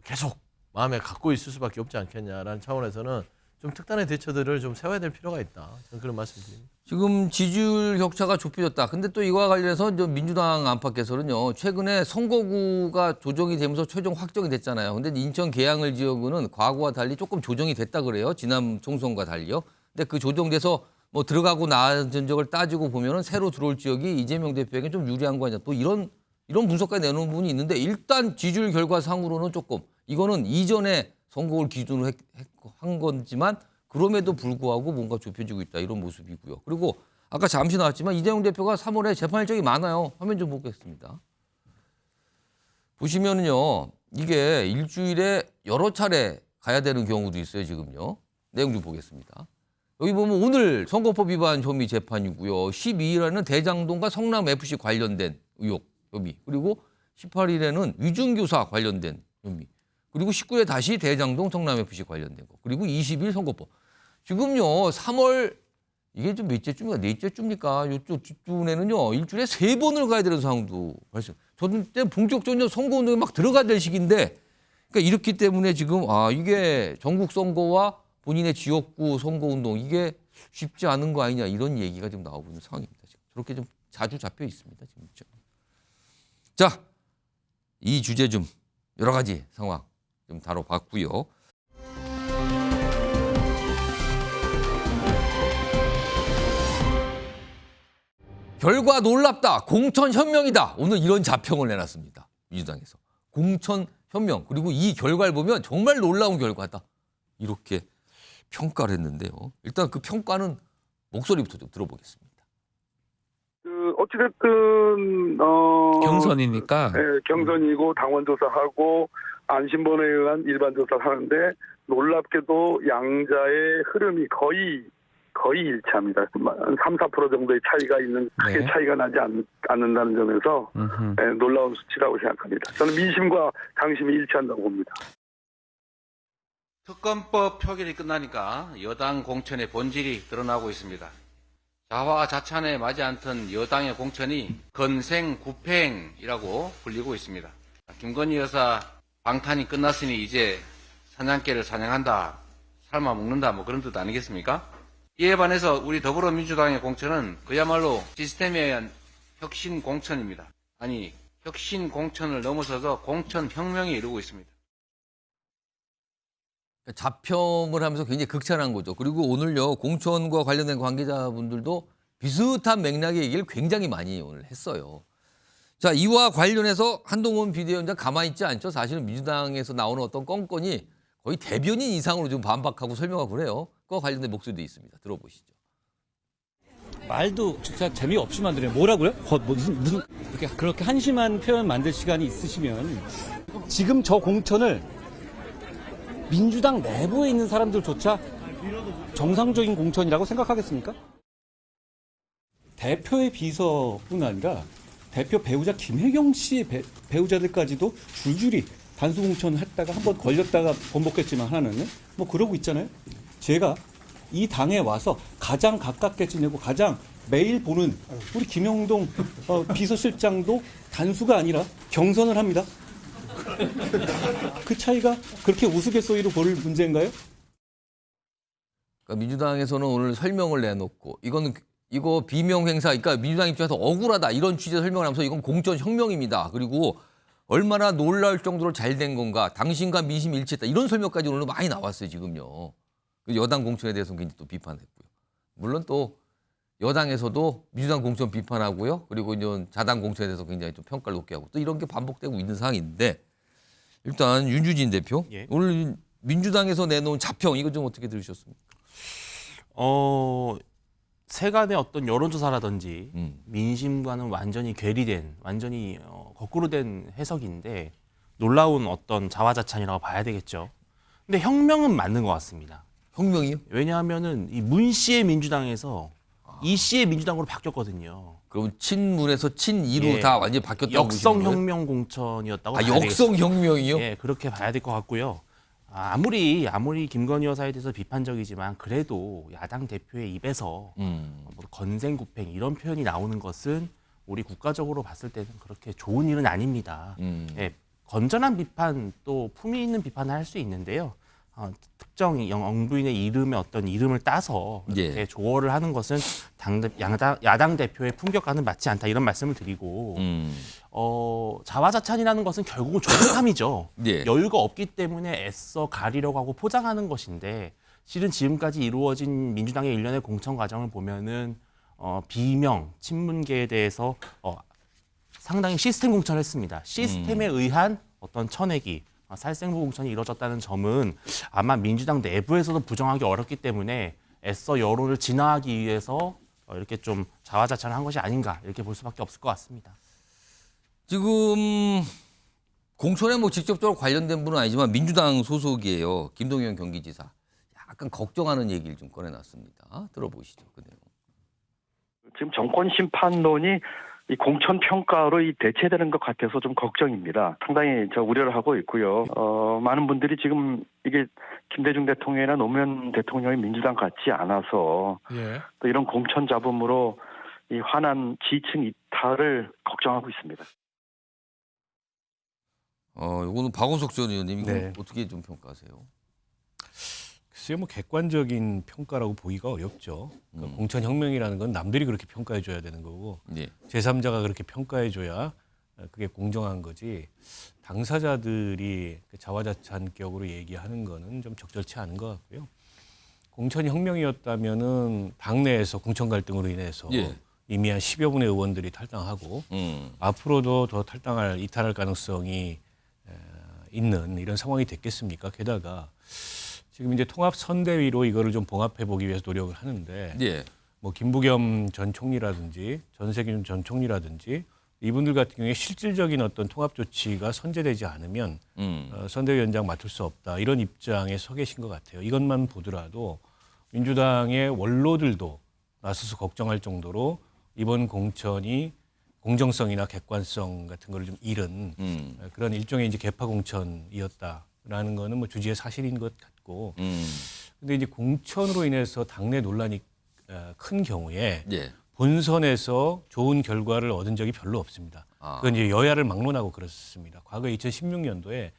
계속 마음에 갖고 있을 수밖에 없지 않겠냐라는 차원에서는 좀 특단의 대처들을 좀 세워야 될 필요가 있다. 저는 그런 말씀드립니다. 지금 지지율 격차가 좁혀졌다. 근데 또 이거와 관련해서 이제 민주당 안팎에서는요. 최근에 선거구가 조정이 되면서 최종 확정이 됐잖아요. 근데 인천 계양을 지역구는 과거와 달리 조금 조정이 됐다 그래요. 지난 총선과 달리요. 근데 그 조정돼서 뭐 들어가고 나온 전적을 따지고 보면은 새로 들어올 지역이 이재명 대표에게 좀 유리한 거 아니냐. 또 이런 분석까지 내놓은 부분이 있는데 일단 지지율 결과상으로는 조금 이거는 이전에 선거를 기준으로 한 거지만 그럼에도 불구하고 뭔가 좁혀지고 있다 이런 모습이고요. 그리고 아까 잠시 나왔지만 이재명 대표가 3월에 재판 일정이 많아요. 화면 좀 보겠습니다. 보시면은요 이게 일주일에 여러 차례 가야 되는 경우도 있어요 지금요. 내용 좀 보겠습니다. 여기 보면 오늘 선거법 위반 혐의 재판이고요. 12일에는 대장동과 성남FC 관련된 의혹 혐의 그리고 18일에는 위중교사 관련된 혐의 그리고 19일에 다시 대장동 성남FC 관련된 거 그리고 20일 선거법 지금요 3월 이게 좀 몇째쯤입니까? 넷째쯤입니까? 이쪽 뒷부분에는요 일주일에 3번을 가야 되는 상황도 발생. 저는 때 본격적으로 선거운동에 막 들어가야 될 시기인데 그러니까 이렇기 때문에 지금 이게 전국 선거와 본인의 지역구 선거운동 이게 쉽지 않은 거 아니냐 이런 얘기가 지금 나오고 있는 상황입니다. 지금 저렇게 좀 자주 잡혀 있습니다. 지금. 자, 이 주제 좀 여러 가지 상황 좀 다뤄봤고요. 결과 놀랍다. 공천 현명이다. 오늘 이런 자평을 내놨습니다. 민주당에서. 공천 현명. 그리고 이 결과를 보면 정말 놀라운 결과다. 이렇게 평가를 했는데요. 일단 그 평가는 목소리부터 좀 들어보겠습니다. 어찌됐든 경선이니까. 네, 경선이고 당원 조사하고 안심번호에 의한 일반 조사를 하는데 놀랍게도 양자의 흐름이 거의 일치합니다. 3-4% 정도의 차이가 있는 크게 차이가 나지 않는다는 점에서 놀라운 수치라고 생각합니다. 저는 민심과 당심이 일치한다고 봅니다. 특검법 표결이 끝나니까 여당 공천의 본질이 드러나고 있습니다. 자화자찬에 맞지 않던 여당의 공천이 건생구팽이라고 불리고 있습니다. 김건희 여사 방탄이 끝났으니 이제 사냥개를 사냥한다, 삶아 먹는다 뭐 그런 뜻 아니겠습니까? 이에 반해서 우리 더불어민주당의 공천은 그야말로 시스템에 의한 혁신 공천입니다. 아니, 혁신 공천을 넘어서서 공천 혁명에 이르고 있습니다. 자평을 하면서 굉장히 극찬한 거죠. 그리고 오늘요, 공천과 관련된 관계자분들도 비슷한 맥락의 얘기를 굉장히 많이 오늘 했어요. 자, 이와 관련해서 한동훈 비대위원장 가만히 있지 않죠. 사실은 민주당에서 나오는 어떤 건건이 거의 대변인 이상으로 좀 반박하고 설명하고 그래요. 그와 관련된 목소리도 있습니다. 들어보시죠. 말도 진짜 재미없이 만드네요. 뭐라고요? 무슨 그렇게 한심한 표현 만들 시간이 있으시면 지금 저 공천을 민주당 내부에 있는 사람들조차 정상적인 공천이라고 생각하겠습니까? 대표의 비서뿐 아니라 대표 배우자 김혜경 씨의 배우자들까지도 줄줄이 단수 공천을 했다가 한번 걸렸다가 번복했지만 하나는 뭐 그러고 있잖아요. 제가 이 당에 와서 가장 가깝게 지내고 가장 매일 보는 우리 김영동 비서실장도 단수가 아니라 경선을 합니다. 그 차이가 그렇게 우스갯소리로 볼 문제인가요? 그러니까 민주당에서는 오늘 설명을 내놓고 이거 비명행사, 그러니까 민주당 입장에서 억울하다 이런 취지의 설명을 하면서 이건 공천 혁명입니다. 그리고 얼마나 놀라울 정도로 잘 된 건가, 당신과 민심이 일치했다 이런 설명까지 오늘 많이 나왔어요 지금요. 여당 공천에 대해서는 굉장히 또 비판했고요. 물론 또 여당에서도 민주당 공천 비판하고요. 그리고 이제 자당 공천에 대해서 굉장히 좀 평가를 높게 하고 또 이런 게 반복되고 있는 상황인데 일단 윤주진 대표 오늘 민주당에서 내놓은 자평 이거 좀 어떻게 들으셨습니까? 세간의 어떤 여론조사라든지 민심과는 완전히 괴리된, 완전히 거꾸로 된 해석인데 놀라운 어떤 자화자찬이라고 봐야 되겠죠. 근데 혁명은 맞는 것 같습니다. 혁명이요? 왜냐하면은 이 문 씨의 민주당에서 이 씨의 민주당으로 바뀌었거든요. 그럼 친문에서 친이로 다 완전히 바뀌었다고 역성혁명 공천이었다고 봐야 되겠습니다. 역성혁명이요? 예, 그렇게 봐야 될 것 같고요. 아무리 김건희 여사에 대해서 비판적이지만 그래도 야당 대표의 입에서 뭐 건생구팽 이런 표현이 나오는 것은 우리 국가적으로 봤을 때는 그렇게 좋은 일은 아닙니다. 예, 건전한 비판 또 품위 있는 비판을 할 수 있는데요. 특정 영부인의 이름의 어떤 이름을 따서 이렇게 조어를 하는 것은 야당 대표의 품격과는 맞지 않다 이런 말씀을 드리고 자화자찬이라는 것은 결국은 조급함이죠. 여유가 없기 때문에 애써 가리려고 하고 포장하는 것인데 실은 지금까지 이루어진 민주당의 일련의 공천 과정을 보면은 비명, 친문계에 대해서 상당히 시스템 공천을 했습니다. 시스템에 의한 어떤 쳐내기, 살생부 공천이 이루어졌다는 점은 아마 민주당 내부에서도 부정하기 어렵기 때문에 애써 여론을 진화하기 위해서 이렇게 좀 자화자찬을 한 것이 아닌가 이렇게 볼 수밖에 없을 것 같습니다. 지금 공천에 뭐 직접적으로 관련된 분은 아니지만 민주당 소속이에요. 김동연 경기지사. 약간 걱정하는 얘기를 좀 꺼내놨습니다. 들어보시죠. 그 내용. 지금 정권 심판론이 이 공천 평가로 대체되는 것 같아서 좀 걱정입니다. 상당히 우려를 하고 있고요. 많은 분들이 지금 이게 김대중 대통령이나 노무현 대통령이 민주당 같지 않아서 또 이런 공천 잡음으로 이 환한 지층 이탈을 걱정하고 있습니다. 이거는 박원석 전 의원님 이거 어떻게 좀 평가하세요? 글쎄요, 뭐 객관적인 평가라고 보기가 어렵죠. 그러니까 공천 혁명이라는 건 남들이 그렇게 평가해 줘야 되는 거고 제3자가 그렇게 평가해 줘야 그게 공정한 거지 당사자들이 자화자찬격으로 얘기하는 거는 좀 적절치 않은 것 같고요. 공천이 혁명이었다면은 당내에서 공천 갈등으로 인해서 예. 이미 한 10여 분의 의원들이 탈당하고 앞으로도 더 이탈할 가능성이 있는 이런 상황이 됐겠습니까? 게다가 지금 이제 통합선대위로 이거를 좀 봉합해 보기 위해서 노력을 하는데 예. 뭐 김부겸 전 총리라든지 전세균 전 총리라든지 이분들 같은 경우에 실질적인 어떤 통합 조치가 선제되지 않으면 선대위원장 맡을 수 없다 이런 입장에 서 계신 것 같아요. 이것만 보더라도 민주당의 원로들도 나서서 걱정할 정도로 이번 공천이 공정성이나 객관성 같은 걸 좀 잃은 그런 일종의 이제 개파 공천이었다라는 거는 뭐 주지의 사실인 것 같고. 근데 이제 공천으로 인해서 당내 논란이 큰 경우에 예. 본선에서 좋은 결과를 얻은 적이 별로 없습니다. 그건 이제 여야를 막론하고 그렇습니다. 과거 2016년도에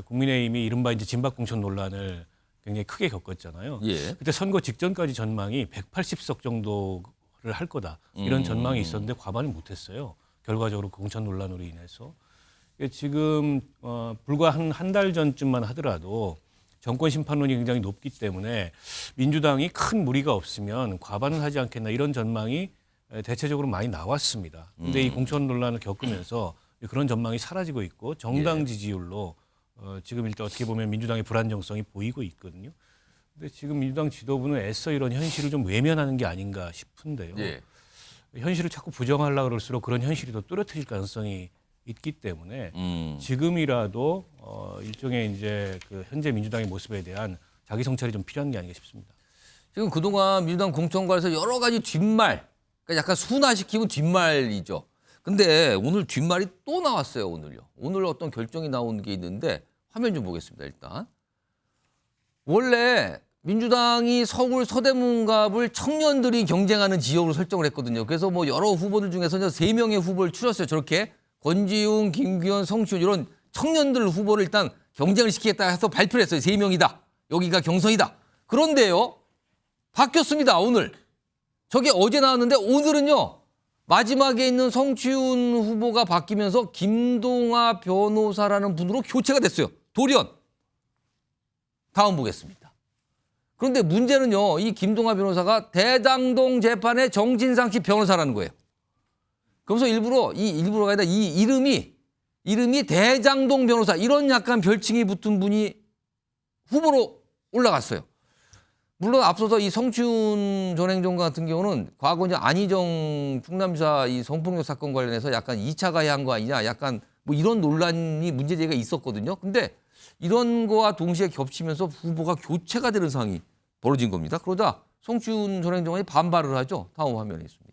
국민의힘이 이른바 이제 진박 공천 논란을 굉장히 크게 겪었잖아요. 예. 그때 선거 직전까지 전망이 180석 정도를 할 거다 이런 전망이 있었는데 과반을 못했어요. 결과적으로 공천 논란으로 인해서. 지금 불과 한 달 전쯤만 하더라도 정권 심판론이 굉장히 높기 때문에 민주당이 큰 무리가 없으면 과반은 하지 않겠나 이런 전망이 대체적으로 많이 나왔습니다. 근데 이 공천 논란을 겪으면서 그런 전망이 사라지고 있고 정당 지지율로 지금 일단 어떻게 보면 민주당의 불안정성이 보이고 있거든요. 근데 지금 민주당 지도부는 애써 이런 현실을 좀 외면하는 게 아닌가 싶은데요. 예. 현실을 자꾸 부정하려고 그럴수록 그런 현실이 더 뚜렷해질 가능성이 있기 때문에 지금이라도 일종의 이제 그 현재 민주당의 모습에 대한 자기 성찰이 좀 필요한 게 아닌가 싶습니다. 지금 그동안 민주당 공천관에서 여러 가지 뒷말, 그러니까 약간 순화시키면 뒷말이죠. 근데 오늘 뒷말이 또 나왔어요, 오늘요. 오늘 어떤 결정이 나온 게 있는데 화면 좀 보겠습니다, 일단. 원래 민주당이 서울 서대문갑을 청년들이 경쟁하는 지역으로 설정을 했거든요. 그래서 뭐 여러 후보들 중에서 3명의 후보를 추렸어요. 저렇게 권지웅, 김규현, 성시훈 이런 청년들 후보를 일단 경쟁을 시키겠다 해서 발표를 했어요. 3명이다. 여기가 경선이다. 그런데요. 바뀌었습니다. 오늘. 저게 어제 나왔는데 오늘은요. 마지막에 있는 성시훈 후보가 바뀌면서 김동아 변호사라는 분으로 교체가 됐어요. 돌연. 다음 보겠습니다. 그런데 문제는요. 이 김동아 변호사가 대장동 재판의 정진상 씨 변호사라는 거예요. 그래서 일부러가 아니라 이 이름이 대장동 변호사 이런 약간 별칭이 붙은 분이 후보로 올라갔어요. 물론 앞서서 이 성추운 전 행정관 같은 경우는 과거 이제 안희정 충남지사 이 성폭력 사건 관련해서 약간 2차 가해한 거 아니냐 약간 뭐 이런 논란이 문제제기가 있었거든요. 근데 이런 거와 동시에 겹치면서 후보가 교체가 되는 상황이 벌어진 겁니다. 그러자 성추운 전 행정관이 반발을 하죠. 다음 화면에 있습니다.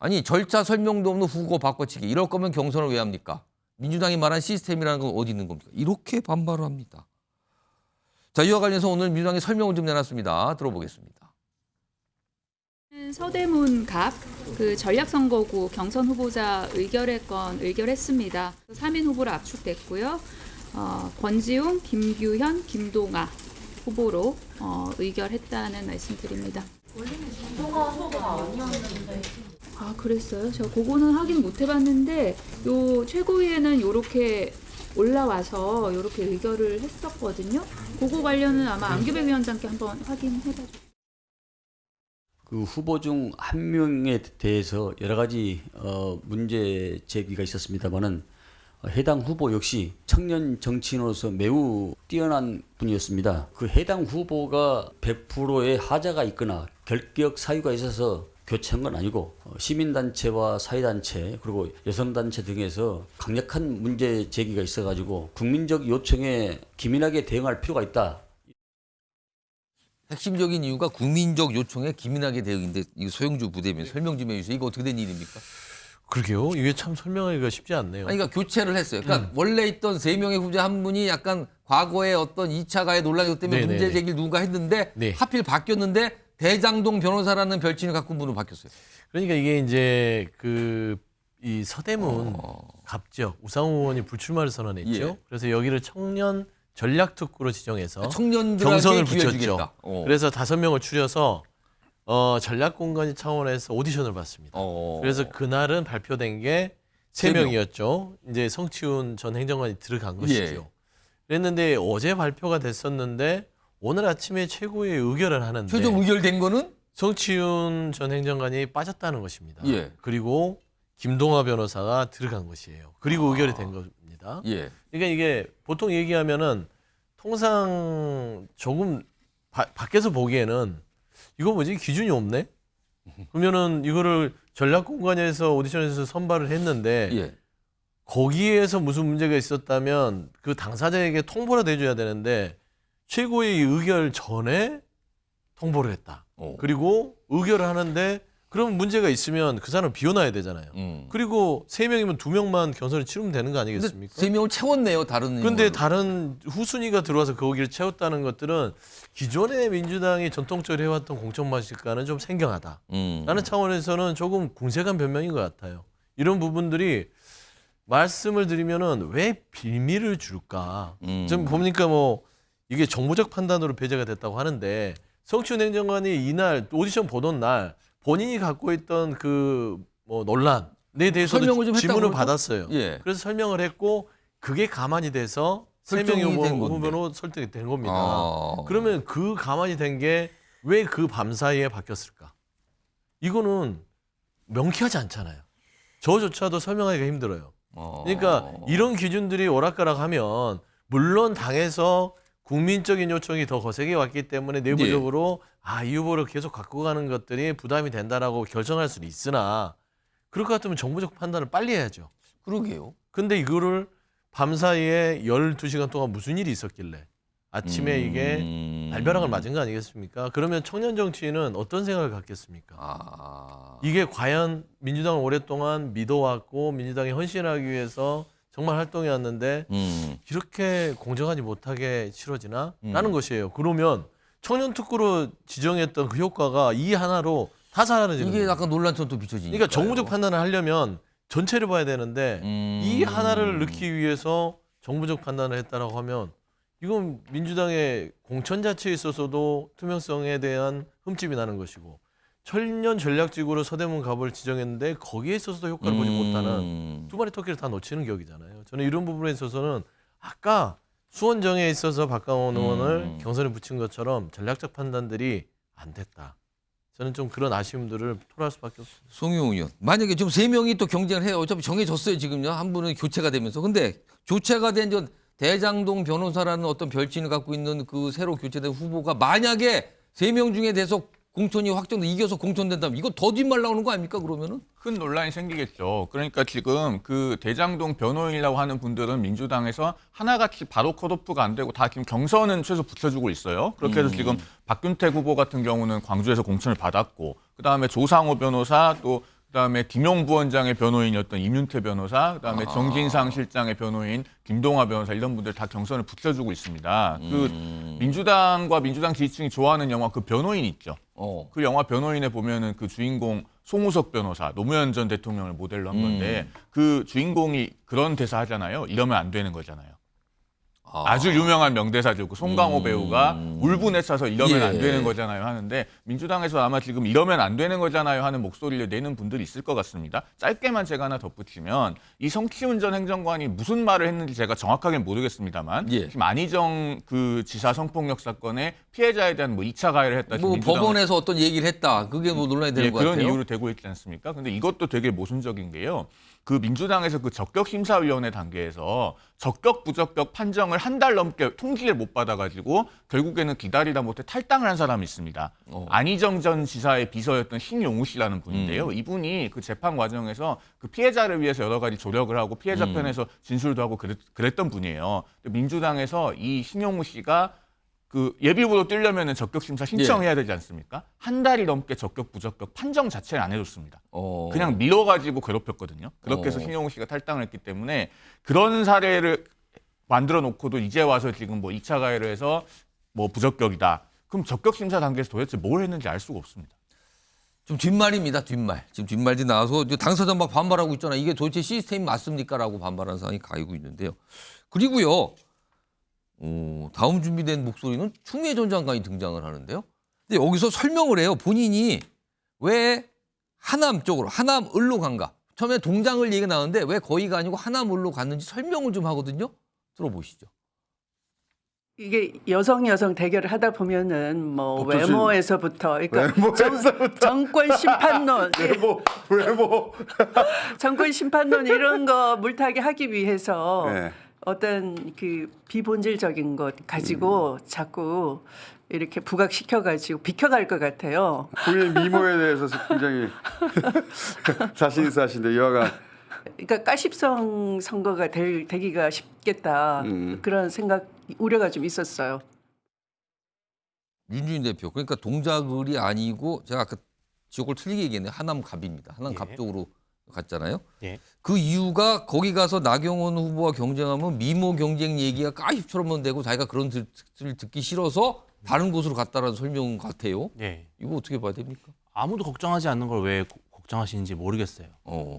아니 절차 설명도 없는 후보 바꿔치기 이럴 거면 경선을 왜 합니까? 민주당이 말한 시스템이라는 건 어디 있는 겁니까? 이렇게 반발을 합니다. 자, 이와 관련해서 오늘 민주당이 설명을 좀 내놨습니다. 들어보겠습니다. 서대문갑 그 전략선거구 경선 후보자 의결했습니다. 3인 후보로 압축됐고요. 권지웅, 김규현, 김동아 후보로 의결했다는 말씀드립니다. 원래는 김동아 후보가 아니었는데. 아, 그랬어요? 제가 그거는 확인 못 해봤는데 요 최고위에는 이렇게 올라와서 이렇게 의결을 했었거든요. 그거 관련은 아마 안규백 위원장께 한번 확인해봐줘. 그 후보 중 한 명에 대해서 여러 가지 문제 제기가 있었습니다만은 해당 후보 역시 청년 정치인으로서 매우 뛰어난 분이었습니다. 그 해당 후보가 100%의 하자가 있거나 결격 사유가 있어서 교체한 건 아니고 시민단체와 사회단체 그리고 여성단체 등에서 강력한 문제 제기가 있어가지고 국민적 요청에 기민하게 대응할 필요가 있다. 핵심적인 이유가 국민적 요청에 기민하게 대응인데 이거 소영주 부대변인 설명 좀 해주세요. 이거 어떻게 된 일입니까? 그러게요. 이게 참 설명하기가 쉽지 않네요. 아니, 그러니까 교체를 했어요. 그러니까 원래 있던 3명의 후보자 한 분이 약간 과거에 어떤 2차 가해 논란이 때문에 네네네. 문제 제기를 누군가 했는데 하필 바뀌었는데 대장동 변호사라는 별칭을 갖고 온 분으로 바뀌었어요. 그러니까 이게 이제 이 서대문 갑지역 우상호 의원이 불출마를 선언했죠. 예. 그래서 여기를 청년 전략특구로 지정해서 청년들에게 경선을 기회를 붙였죠. 주겠다. 그래서 5명을 추려서 전략공간 차원에서 오디션을 봤습니다. 그래서 그날은 발표된 게 세 명이었죠. 이제 성치훈 전 행정관이 들어간 것이죠. 예. 그랬는데 어제 발표가 됐었는데 오늘 아침에 최고위에 의결을 하는데 최종 의결된 거는 성치훈 전 행정관이 빠졌다는 것입니다. 예. 그리고 김동화 변호사가 들어간 것이에요. 그리고 의결이 된 겁니다. 예. 그러니까 이게 보통 얘기하면은 통상 조금 밖에서 보기에는 이거 뭐지 기준이 없네. 그러면은 이거를 전략공관에서 오디션에서 선발을 했는데 예. 거기에서 무슨 문제가 있었다면 그 당사자에게 통보를 해줘야 되는데 최고위 의결 전에 통보를 했다. 그리고 의결을 하는데 그럼 문제가 있으면 그 사람 비워놔야 되잖아요. 그리고 3명이면 2명만 경선을 치르면 되는 거 아니겠습니까? 3명을 채웠네요. 다른. 그런데 다른 후순위가 들어와서 거기를 채웠다는 것들은 기존의 민주당이 전통적으로 해왔던 공천 방식과는 좀 생경하다. 라는 차원에서는 조금 궁색한 변명인 것 같아요. 이런 부분들이 말씀을 드리면은 왜 비밀을 줄까? 지금 보니까 뭐 이게 정무적 판단으로 배제가 됐다고 하는데 성치훈 행정관이 이날 오디션 보던 날 본인이 갖고 있던 그 뭐 논란에 대해서도 설명을 좀 질문을 했다고 받았어요. 예. 그래서 설명을 했고 그게 가만히 돼서 3명의 후보로 설득이 된 겁니다. 그러면 그 가만히 된 게 왜 그 밤 사이에 바뀌었을까? 이거는 명쾌하지 않잖아요. 저조차도 설명하기가 힘들어요. 그러니까 이런 기준들이 오락가락하면 물론 당에서 국민적인 요청이 더 거세게 왔기 때문에 내부적으로 이 후보를 계속 갖고 가는 것들이 부담이 된다라고 결정할 수는 있으나 그럴 것 같으면 정부적 판단을 빨리 해야죠. 그러게요. 근데 이거를 밤사이에 12시간 동안 무슨 일이 있었길래 아침에 이게 발벼락을 맞은 거 아니겠습니까? 그러면 청년 정치인은 어떤 생각을 갖겠습니까? 이게 과연 민주당을 오랫동안 믿어왔고 민주당에 헌신하기 위해서 정말 활동해왔는데 이렇게 공정하지 못하게 치러지나? 라는 것이에요. 그러면 청년 특구로 지정했던 그 효과가 이 하나로 다 사라지는 이게 거예요. 약간 논란처럼 또 비춰지니까. 그러니까 정무적 판단을 하려면 전체를 봐야 되는데 이 하나를 넣기 위해서 정부적 판단을 했다라고 하면 이건 민주당의 공천 자체에 있어서도 투명성에 대한 흠집이 나는 것이고 천년 전략지구로 서대문 갑을 지정했는데 거기에 있어서도 효과를 보지 못하는 두 마리 토끼를 다 놓치는 격이잖아요. 저는 이런 부분에 있어서는 아까 수원정에 있어서 박강원 의원을 경선에 붙인 것처럼 전략적 판단들이 안 됐다. 저는 좀 그런 아쉬움들을 토로할 수밖에 없습니다. 송영우 의원. 만약에 지금 3명이 또 경쟁을 해요. 어차피 정해졌어요, 지금요. 한 분은 교체가 되면서. 근데 교체가 된 대장동 변호사라는 어떤 별칭을 갖고 있는 그 새로 교체된 후보가 만약에 3명 중에 돼서 공천이 확정돼 이겨서 공천된다면 이거 더 뒷말 나오는 거 아닙니까, 그러면은? 큰 논란이 생기겠죠. 그러니까 지금 그 대장동 변호인이라고 하는 분들은 민주당에서 하나같이 바로 컷오프가 안 되고 다 지금 경선은 최소 붙여주고 있어요. 그렇게 해서 지금 박균택 후보 같은 경우는 광주에서 공천을 받았고 그다음에 조상호 변호사 또 그다음에 김용 부원장의 변호인이었던 임윤태 변호사, 그다음에 정진상 실장의 변호인 김동화 변호사 이런 분들 다 경선을 붙여주고 있습니다. 그 민주당과 민주당 지지층이 좋아하는 영화 그 변호인 있죠. 그 영화 변호인에 보면은 그 주인공 송우석 변호사, 노무현 전 대통령을 모델로 한 건데 그 주인공이 그런 대사 하잖아요. 이러면 안 되는 거잖아요. 아주 유명한 명대사죠. 그 송강호 배우가 울분에 차서 이러면 안 되는 거잖아요 하는데 민주당에서 아마 지금 이러면 안 되는 거잖아요 하는 목소리를 내는 분들이 있을 것 같습니다. 짧게만 제가 하나 덧붙이면 이 성치훈 전 행정관이 무슨 말을 했는지 제가 정확하게는 모르겠습니다만 지금 안희정 그 지사 성폭력 사건의 피해자에 대한 뭐 2차 가해를 했다. 뭐 법원에서 어떤 얘기를 했다. 그게 뭐 논란이 되는 것 같아요. 그런 이유로 되고 있지 않습니까? 근데 이것도 되게 모순적인 게요. 그 민주당에서 그 적격심사위원회 단계에서 적격 부적격 판정을 한 달 넘게 통지를 못 받아가지고 결국에는 기다리다 못해 탈당을 한 사람이 있습니다. 안희정 전 지사의 비서였던 신용우 씨라는 분인데요. 이분이 그 재판 과정에서 그 피해자를 위해서 여러 가지 조력을 하고 피해자 편에서 진술도 하고 그랬던 분이에요. 민주당에서 이 신용우 씨가 그 예비후보로 뛰려면 적격심사 신청해야 되지 않습니까? 한 달이 넘게 적격 부적격 판정 자체를 안 해줬습니다. 그냥 밀어가지고 괴롭혔거든요. 그렇게 해서 신용우 씨가 탈당을 했기 때문에 그런 사례를 만들어 놓고도 이제 와서 지금 뭐 2차 가해를 해서 뭐 부적격이다. 그럼 적격심사 단계에서 도대체 뭘 했는지 알 수가 없습니다. 좀 뒷말입니다, 뒷말. 지금 뒷말이 나와서 당사자 막 반발하고 있잖아요. 이게 도대체 시스템이 맞습니까? 라고 반발하는 상황이 가이고 있는데요. 그리고요. 다음 준비된 목소리는 추미애 전 장관이 등장을 하는데요. 근데 여기서 설명을 해요. 본인이 왜 하남 쪽으로, 하남을로 간가. 처음에 동장을 얘기가 나오는데 왜 거기가 아니고 하나물로 갔는지 설명을 좀 하거든요. 들어보시죠. 이게 여성 대결을 하다 보면은 뭐 어쩌지? 외모에서부터 그러니까 정권 심판론 외모 정권 심판론 이런 거 물타기 하기 위해서 네. 어떤 그 비본질적인 것 가지고 자꾸 이렇게 부각시켜 가지고 비켜갈 것 같아요. 본인 미모에 대해서 굉장히 자신 있어 하신데 여하간 그러니까 가십성 선거가 되기가 쉽겠다 그런 생각 우려가 좀 있었어요. 윤주인 대표 그러니까 동작을이 아니고 제가 아까 지역을 틀리게 얘기했네요. 하남갑입니다. 하남갑 쪽으로 갔잖아요. 예. 그 이유가 거기 가서 나경원 후보와 경쟁하면 미모 경쟁 얘기가 까십처럼만 되고 자기가 그런 뜻을 듣기 싫어서 다른 곳으로 갔다라는 설명 같아요. 예. 이거 어떻게 봐야 됩니까? 아무도 걱정하지 않는 걸 왜 걱정하시는지 모르겠어요.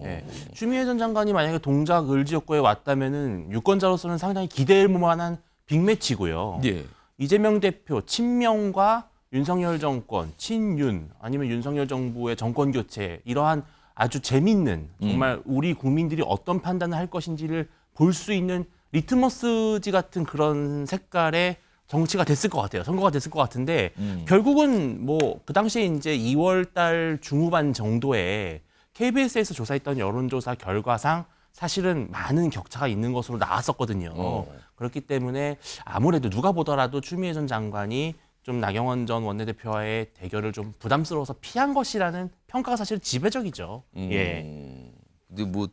예. 추미애 전 장관이 만약에 동작을 지역구에 왔다면은 유권자로서는 상당히 기대할 만한 빅매치고요. 예. 이재명 대표 친명과 윤석열 정권, 친윤 아니면 윤석열 정부의 정권 교체 이러한 아주 재밌는 정말 우리 국민들이 어떤 판단을 할 것인지를 볼 수 있는 리트머스지 같은 그런 색깔의 정치가 됐을 것 같아요. 선거가 됐을 것 같은데 결국은 뭐 그 당시에 이제 2월 달 중후반 정도에 KBS에서 조사했던 여론조사 결과상 사실은 많은 격차가 있는 것으로 나왔었거든요. 그렇기 때문에 아무래도 누가 보더라도 추미애 전 장관이 좀 나경원 전 원내대표와의 대결을 좀 부담스러워서 피한 것이라는 평가가 사실 지배적이죠. 예. 근데 뭐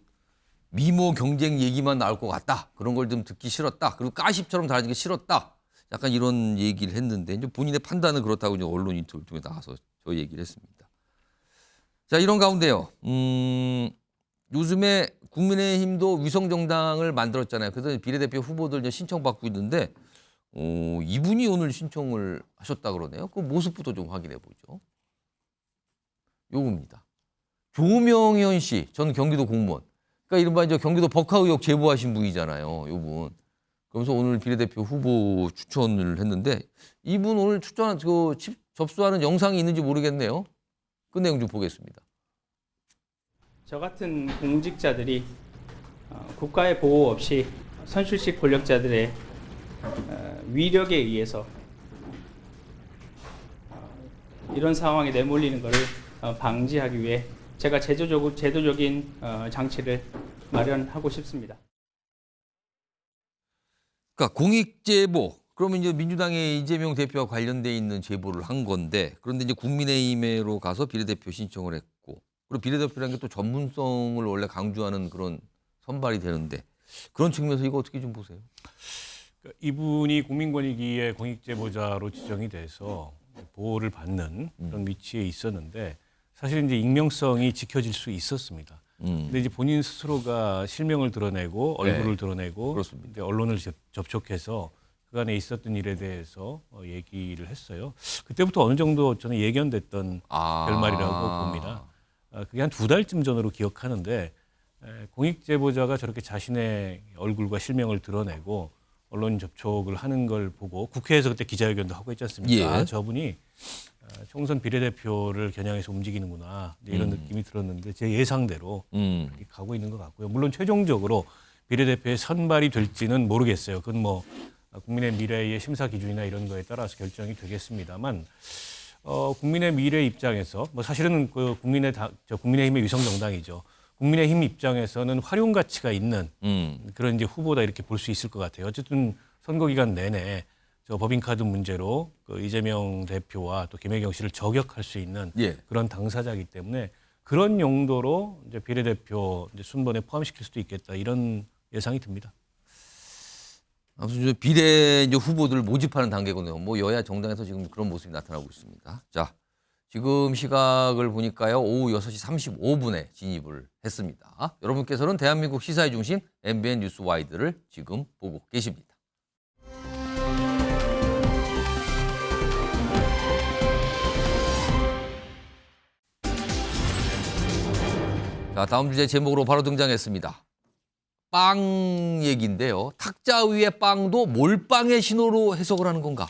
미모 경쟁 얘기만 나올 것 같다. 그런 걸 좀 듣기 싫었다. 그리고 까십처럼 달라지기 싫었다. 약간 이런 얘기를 했는데 이제 본인의 판단은 그렇다고 이제 언론 인터뷰 통해 나와서 저 얘기를 했습니다. 자, 이런 가운데요. 요즘에 국민의힘도 위성정당을 만들었잖아요. 그래서 비례대표 후보들 이제 신청받고 있는데 이분이 오늘 신청을 하셨다 그러네요. 그 모습부터 좀 확인해 보죠. 요겁니다. 조명현 씨, 전 경기도 공무원. 그러니까 이른바 이제 경기도 법카 의혹 제보하신 분이잖아요. 요분. 그러면서 오늘 비례대표 후보 추천을 했는데 이분 오늘 추천한 접수하는 영상이 있는지 모르겠네요. 그 내용 좀 보겠습니다. 저 같은 공직자들이 국가의 보호 없이 선출직 권력자들의 위력에 의해서 이런 상황에 내몰리는 것을 방지하기 위해 제가 제도적인 장치를 마련하고 싶습니다. 그러니까 공익제보, 그러면 이제 민주당의 이재명 대표와 관련돼 있는 제보를 한 건데 그런데 이제 국민의힘으로 가서 비례대표 신청을 했고 그리고 비례대표라는 게 또 전문성을 원래 강조하는 그런 선발이 되는데 그런 측면에서 이거 어떻게 좀 보세요? 그러니까 이분이 국민권익위의 공익제보자로 지정이 돼서 보호를 받는 그런 위치에 있었는데 사실 이제 익명성이 지켜질 수 있었습니다. 근데 이제 본인 스스로가 실명을 드러내고 얼굴을 드러내고 이제 언론을 접촉해서 그간에 있었던 일에 대해서 얘기를 했어요. 그때부터 어느 정도 저는 예견됐던 결말이라고 봅니다. 그게 한 2달쯤 전으로 기억하는데 공익제보자가 저렇게 자신의 얼굴과 실명을 드러내고 언론 접촉을 하는 걸 보고 국회에서 그때 기자회견도 하고 있지 않습니까? 예. 저분이 총선 비례대표를 겨냥해서 움직이는구나 이런 느낌이 들었는데 제 예상대로 가고 있는 것 같고요. 물론 최종적으로 비례대표의 선발이 될지는 모르겠어요. 그건 뭐 국민의 미래의 심사 기준이나 이런 거에 따라서 결정이 되겠습니다만 국민의 미래 입장에서 뭐 사실은 그 국민의힘의 위성 정당이죠. 국민의힘 입장에서는 활용 가치가 있는 그런 이제 후보다 이렇게 볼 수 있을 것 같아요. 어쨌든 선거 기간 내내 저 법인카드 문제로 그 이재명 대표와 또 김혜경 씨를 저격할 수 있는 그런 당사자이기 때문에 그런 용도로 이제 비례대표 이제 순번에 포함시킬 수도 있겠다 이런 예상이 듭니다. 아무튼 비례 이제 후보들을 모집하는 단계거든요. 뭐 여야 정당에서 지금 그런 모습이 나타나고 있습니다. 자, 지금 시각을 보니까요. 오후 6시 35분에 진입을 했습니다. 여러분께서는 대한민국 시사의 중심 MBN 뉴스와이드를 지금 보고 계십니다. 자, 다음 주제 제목으로 바로 등장했습니다. 빵 얘기인데요. 탁자 위의 빵도 몰빵의 신호로 해석을 하는 건가?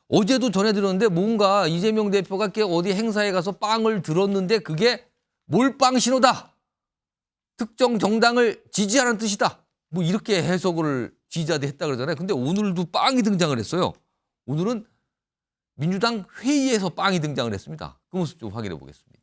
어제도 전해드렸는데 뭔가 이재명 대표가 어디 행사에 가서 빵을 들었는데 그게 몰빵 신호다. 특정 정당을 지지하는 뜻이다. 뭐 이렇게 해석을 지지자들이 했다 그러잖아요. 근데 오늘도 빵이 등장을 했어요. 오늘은 민주당 회의에서 빵이 등장을 했습니다. 그 모습 좀 확인해 보겠습니다.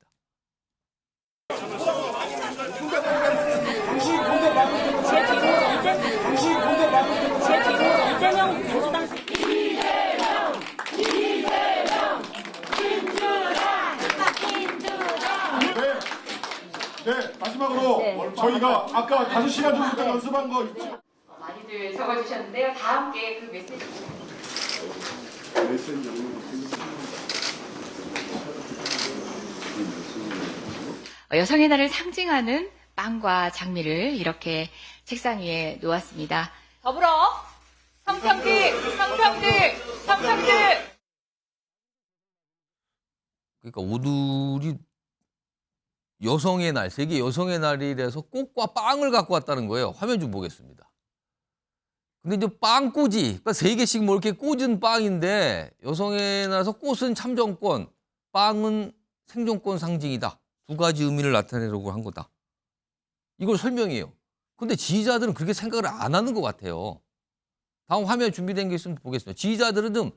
네, 마지막으로 저희가 아까 5시간 정도 연습한 거 있죠? 많이들 적어주셨는데요. 다 함께 그 메시지. 여성의 날을 상징하는 빵과 장미를 이렇게 책상 위에 놓았습니다. 더불어 성평등, 성평등, 성평등. 그러니까 오늘이 여성의 날, 세계 여성의 날이라서 꽃과 빵을 갖고 왔다는 거예요. 화면 좀 보겠습니다. 근데 이제 빵꽂이, 그러니까 3개씩 뭐 이렇게 꽂은 빵인데 여성의 날에서 꽃은 참정권, 빵은 생존권 상징이다. 2가지 의미를 나타내려고 한 거다. 이걸 설명해요. 근데 지지자들은 그렇게 생각을 안 하는 것 같아요. 다음 화면 준비된 게 있으면 보겠습니다. 지지자들은 좀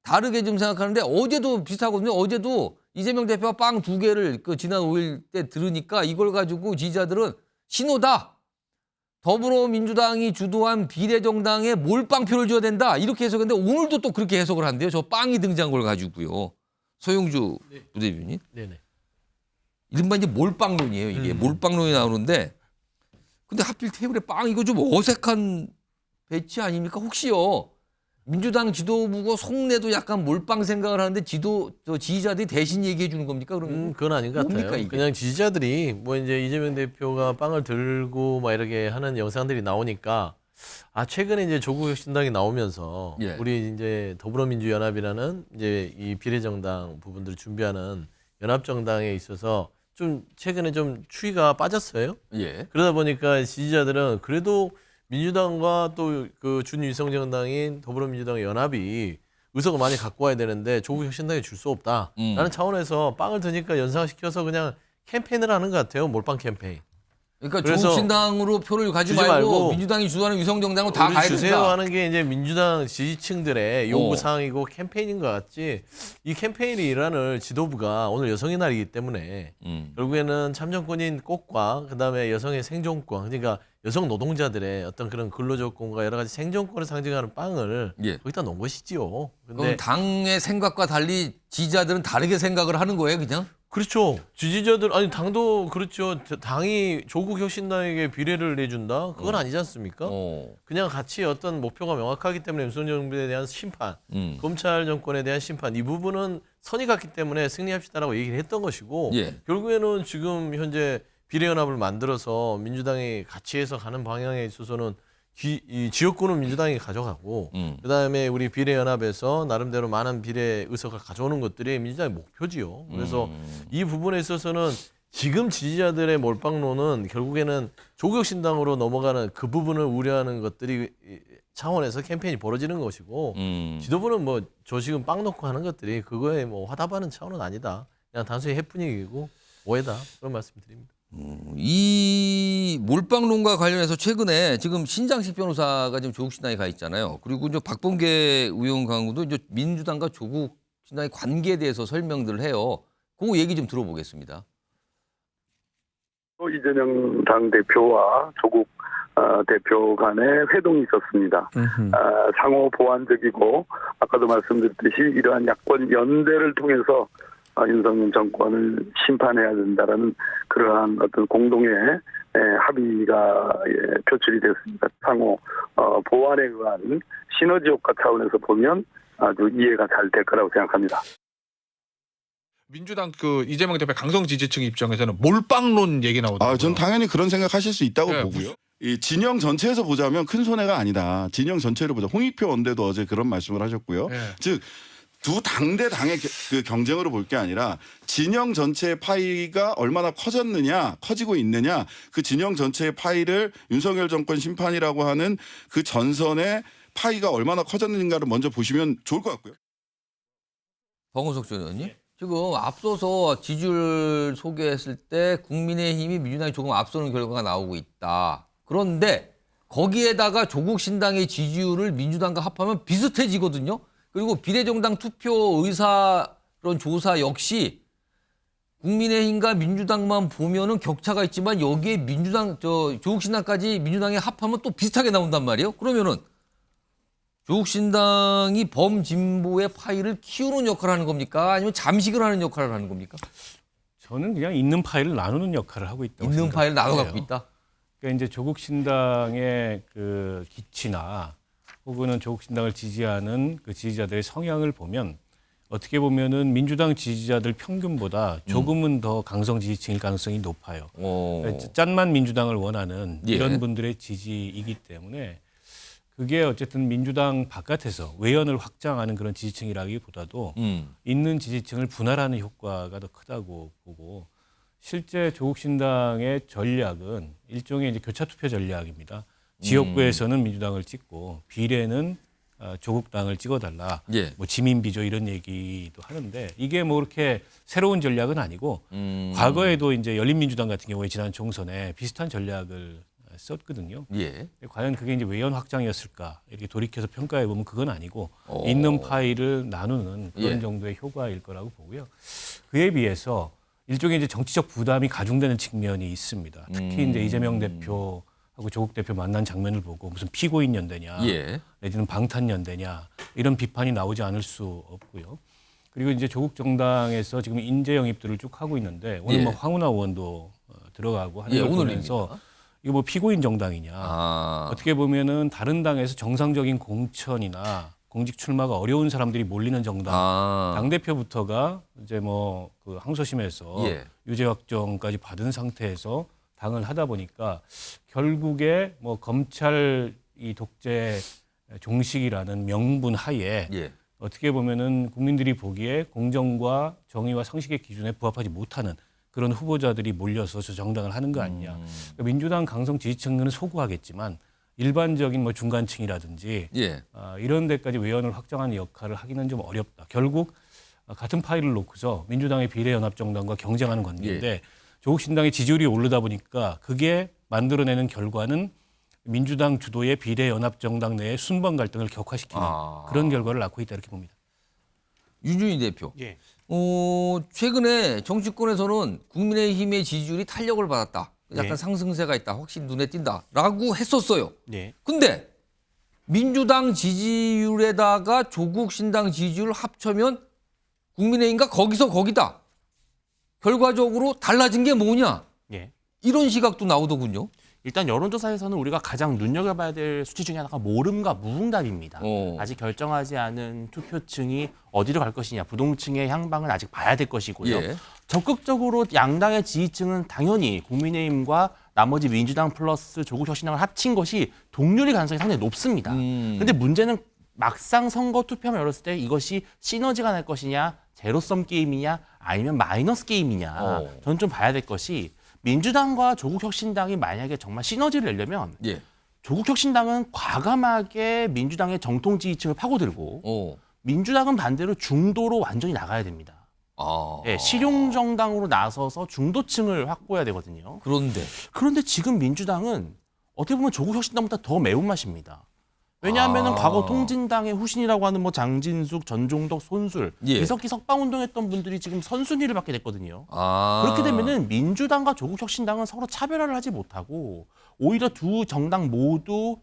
다르게 좀 생각하는데 어제도 비슷하거든요. 어제도 이재명 대표가 빵 2개를 그 지난 5일 때 들으니까 이걸 가지고 지지자들은 신호다. 더불어민주당이 주도한 비례정당에 몰빵표를 줘야 된다. 이렇게 해석했는데 오늘도 또 그렇게 해석을 한대요. 저 빵이 등장한 걸 가지고요. 서영주 부대변인. 네네. 이른바 이제 몰빵론이에요. 이게 몰빵론이 나오는데 근데 하필 테이블에 빵 이거 좀 어색한 배치 아닙니까? 혹시요. 민주당 지도부고 속내도 약간 몰빵 생각을 하는데 지지자들이 대신 얘기해 주는 겁니까? 그러면 그건 아닌 것 같아요. 이게? 그냥 지지자들이 뭐 이제 이재명 대표가 빵을 들고 막 이렇게 하는 영상들이 나오니까 최근에 이제 조국혁신당이 나오면서 우리 이제 더불어민주연합이라는 이제 이 비례정당 부분들을 준비하는 연합정당에 있어서 좀 최근에 좀 추이가 빠졌어요. 그러다 보니까 지지자들은 그래도 민주당과 또 그 준위성 정당인 더불어민주당 연합이 의석을 많이 갖고 와야 되는데 조국혁신당에 줄 수 없다라는 차원에서 빵을 드니까 연상시켜서 그냥 캠페인을 하는 것 같아요. 몰빵 캠페인. 그러니까 조국신당으로 표를 가지 말고 민주당이 주도하는 위성정당으로 다 가야 된다. 주세요 하는 게 이제 민주당 지지층들의 요구사항이고 캠페인인 것 같지. 이 캠페인의 일환을 지도부가 오늘 여성의 날이기 때문에 결국에는 참정권인 꽃과 그다음에 여성의 생존권, 그러니까 여성 노동자들의 어떤 그런 근로조건과 여러 가지 생존권을 상징하는 빵을 거기다 놓은 것이지요. 근데 그럼 당의 생각과 달리 지지자들은 다르게 생각을 하는 거예요, 그냥? 그렇죠. 지지자들 아니 당도 그렇죠. 당이 조국혁신당에게 비례를 내준다? 그건 아니지 않습니까? 그냥 같이 어떤 목표가 명확하기 때문에 윤석열 정부에 대한 심판, 검찰 정권에 대한 심판 이 부분은 선이 갔기 때문에 승리합시다라고 얘기를 했던 것이고 결국에는 지금 현재 비례연합을 만들어서 민주당이 같이 해서 가는 방향에 있어서는 이 지역구는 민주당이 가져가고 그다음에 우리 비례연합에서 나름대로 많은 비례 의석을 가져오는 것들이 민주당의 목표지요. 그래서 이 부분에 있어서는 지금 지지자들의 몰빵론은 결국에는 조국혁신당으로 넘어가는 그 부분을 우려하는 것들이 차원에서 캠페인이 벌어지는 것이고 지도부는 뭐 저 지금 빵 놓고 하는 것들이 그거에 뭐 화답하는 차원은 아니다. 그냥 단순히 해프닝이고 오해다. 그런 말씀드립니다. 이 몰빵론과 관련해서 최근에 지금 신장식 변호사가 지금 조국신당에 가 있잖아요. 그리고 이제 박범계 의원 강우도 이제 민주당과 조국신당의 관계에 대해서 설명들을 해요. 그 얘기 좀 들어보겠습니다. 이재명 당대표와 조국 대표 간의 회동이 있었습니다. 상호 보완적이고 아까도 말씀드렸듯이 이러한 야권 연대를 통해서 윤석열 정권을 심판해야 된다라는 그러한 어떤 공동의 합의가 표출이 됐습니다. 상호 보완에 의한 시너지 효과 차원에서 보면 아주 이해가 잘 될 거라고 생각합니다. 민주당 그 이재명 대표 강성 지지층 입장에서는 몰빵론 얘기 나오더라고요. 전 당연히 그런 생각하실 수 있다고 보고요. 이 진영 전체에서 보자면 큰 손해가 아니다. 진영 전체를 보자. 홍익표 원내도 어제 그런 말씀을 하셨고요. 즉 두 당대 당의 그 경쟁으로 볼 게 아니라 진영 전체의 파이가 얼마나 커지고 있느냐, 그 진영 전체의 파이를 윤석열 정권 심판이라고 하는 그 전선의 파이가 얼마나 커졌는가를 먼저 보시면 좋을 것 같고요. 박원석 전 의원님? 지금 앞서서 지지율 소개했을 때 국민의힘이 민주당이 조금 앞서는 결과가 나오고 있다. 그런데 거기에다가 조국 신당의 지지율을 민주당과 합하면 비슷해지거든요. 그리고 비례정당 투표 의사론 조사 역시 국민의힘과 민주당만 보면은 격차가 있지만 여기에 민주당, 조국 신당까지 민주당에 합하면 또 비슷하게 나온단 말이에요. 그러면은 조국 신당이 범진보의 파일을 키우는 역할을 하는 겁니까? 아니면 잠식을 하는 역할을 하는 겁니까? 저는 그냥 있는 파일을 나누는 역할을 하고 있다고 있는 생각해요. 파일을 나눠 갖고 있다. 그러니까 이제 조국 신당의 그 기치나 혹은 조국 신당을 지지하는 그 지지자들의 성향을 보면 어떻게 보면은 민주당 지지자들 평균보다 조금은 더 강성 지지층일 가능성이 높아요. 짠만 민주당을 원하는 이런 분들의 지지이기 때문에 그게 어쨌든 민주당 바깥에서 외연을 확장하는 그런 지지층이라기보다도 있는 지지층을 분할하는 효과가 더 크다고 보고 실제 조국 신당의 전략은 일종의 이제 교차 투표 전략입니다. 지역구에서는 민주당을 찍고 비례는 조국당을 찍어달라. 뭐 지민 비조 이런 얘기도 하는데 이게 뭐 그렇게 새로운 전략은 아니고 과거에도 이제 열린민주당 같은 경우에 지난 총선에 비슷한 전략을 썼거든요. 과연 그게 이제 외연 확장이었을까? 이렇게 돌이켜서 평가해 보면 그건 아니고 있는 파일을 나누는 그런 정도의 효과일 거라고 보고요. 그에 비해서 일종의 이제 정치적 부담이 가중되는 측면이 있습니다. 특히 이제 이재명 대표하고 조국 대표 만난 장면을 보고 무슨 피고인 연대냐, 내지는 방탄 연대냐 이런 비판이 나오지 않을 수 없고요. 그리고 이제 조국 정당에서 지금 인재 영입들을 쭉 하고 있는데 오늘 뭐 황운하 의원도 들어가고 하는 걸 보면서 이거 뭐 피고인 정당이냐. 어떻게 보면은 다른 당에서 정상적인 공천이나 공직 출마가 어려운 사람들이 몰리는 정당. 당대표부터가 이제 뭐 그 항소심에서 유죄 확정까지 받은 상태에서 당을 하다 보니까 결국에 뭐 검찰 이 독재 종식이라는 명분 하에 어떻게 보면은 국민들이 보기에 공정과 정의와 상식의 기준에 부합하지 못하는 그런 후보자들이 몰려서 저 정당을 하는 거 아니냐. 그러니까 민주당 강성 지지층은 소구하겠지만 일반적인 뭐 중간층이라든지 이런 데까지 외연을 확장하는 역할을 하기는 좀 어렵다. 결국 같은 파일을 놓고서 민주당의 비례연합정당과 경쟁하는 관계인데 조국 신당의 지지율이 오르다 보니까 그게 만들어내는 결과는 민주당 주도의 비례연합정당 내의 순번 갈등을 격화시키는 그런 결과를 낳고 있다 이렇게 봅니다. 윤준희 대표. 최근에 정치권에서는 국민의힘의 지지율이 탄력을 받았다. 약간 상승세가 있다. 확실히 눈에 띈다라고 했었어요. 근데 민주당 지지율에다가 조국 신당 지지율 합쳐면 국민의힘과 거기서 거기다. 결과적으로 달라진 게 뭐냐. 이런 시각도 나오더군요. 일단 여론조사에서는 우리가 가장 눈여겨봐야 될 수치 중에 하나가 모름과 무응답입니다. 아직 결정하지 않은 투표층이 어디로 갈 것이냐, 부동층의 향방을 아직 봐야 될 것이고요. 적극적으로 양당의 지지층은 당연히 국민의힘과 나머지 민주당 플러스 조국혁신당을 합친 것이 동률의 가능성이 상당히 높습니다. 그런데 문제는 막상 선거 투표만 열었을 때 이것이 시너지가 날 것이냐, 제로섬 게임이냐, 아니면 마이너스 게임이냐. 저는 좀 봐야 될 것이 민주당과 조국혁신당이 만약에 정말 시너지를 내려면 조국혁신당은 과감하게 민주당의 정통 지지층을 파고들고 민주당은 반대로 중도로 완전히 나가야 됩니다. 실용정당으로 나서서 중도층을 확보해야 되거든요. 그런데 지금 민주당은 어떻게 보면 조국혁신당보다 더 매운맛입니다. 왜냐하면 과거 통진당의 후신이라고 하는 뭐 장진숙, 전종덕, 손술, 이석기 석방운동했던 분들이 지금 선순위를 받게 됐거든요. 그렇게 되면은 민주당과 조국혁신당은 서로 차별화를 하지 못하고 오히려 두 정당 모두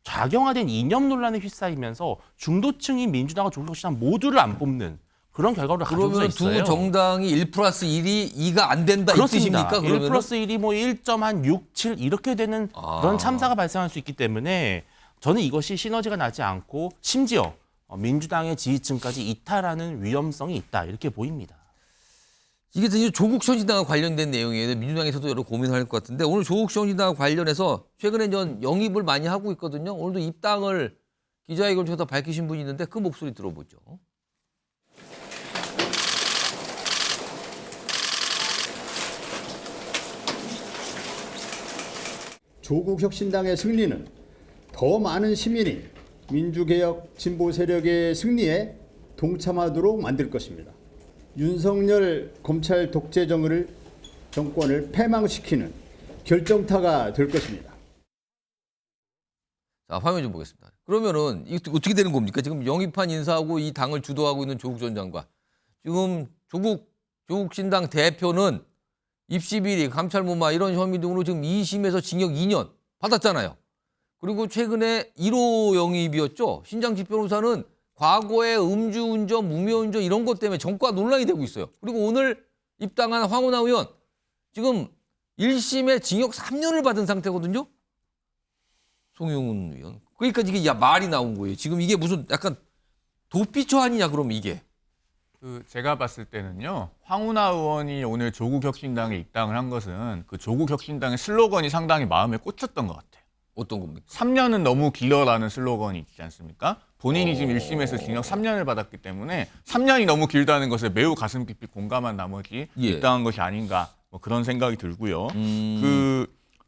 좌경화된 이념 논란에 휩싸이면서 중도층이 민주당과 조국혁신당 모두를 안 뽑는 그런 결과를 가져올 수 있어요. 그러면 두 정당이 1+1이 2가 안 된다 이 뜻입니까? 그러면은? 1+1이 뭐 1.67 이렇게 되는 그런 참사가 발생할 수 있기 때문에 저는 이것이 시너지가 나지 않고 심지어 민주당의 지지층까지 이탈하는 위험성이 있다 이렇게 보입니다. 이게 이제 조국 신당과 관련된 내용이에요. 민주당에서도 여러 고민할 것 같은데 오늘 조국 신당과 관련해서 최근에 전 영입을 많이 하고 있거든요. 오늘도 입당을 기자회견 통해서 밝히신 분이 있는데 그 목소리 들어보죠. 조국혁신당의 승리는 더 많은 시민이 민주개혁 진보 세력의 승리에 동참하도록 만들 것입니다. 윤석열 검찰 독재 정권을 패망시키는 결정타가 될 것입니다. 자, 화면 좀 보겠습니다. 그러면은 이게 어떻게 되는 겁니까? 지금 영입한 인사하고 이 당을 주도하고 있는 조국 전 장관. 지금 조국 신당 대표는 입시비리, 감찰무마 이런 혐의 등으로 지금 2심에서 징역 2년 받았잖아요. 그리고 최근에 1호 영입이었죠. 신장식 변호사는 과거에 음주운전, 무면허운전 이런 것 때문에 전과 논란이 되고 있어요. 그리고 오늘 입당한 황운하 의원 지금 1심에 징역 3년을 받은 상태거든요. 송영훈 의원. 그러니까 이게 말이 나온 거예요. 지금 이게 무슨 약간 도피처 아니냐 그러면 이게. 제가 봤을 때는요. 황운하 의원이 오늘 조국혁신당에 입당을 한 것은 그 조국혁신당의 슬로건이 상당히 마음에 꽂혔던 것 같아요. 어떤 겁니까? 3년은 너무 길어라는 슬로건이 있지 않습니까? 본인이 지금 1심에서 징역 3년을 받았기 때문에 3년이 너무 길다는 것에 매우 가슴 깊이 공감한 나머지 입당한 것이 아닌가 뭐 그런 생각이 들고요.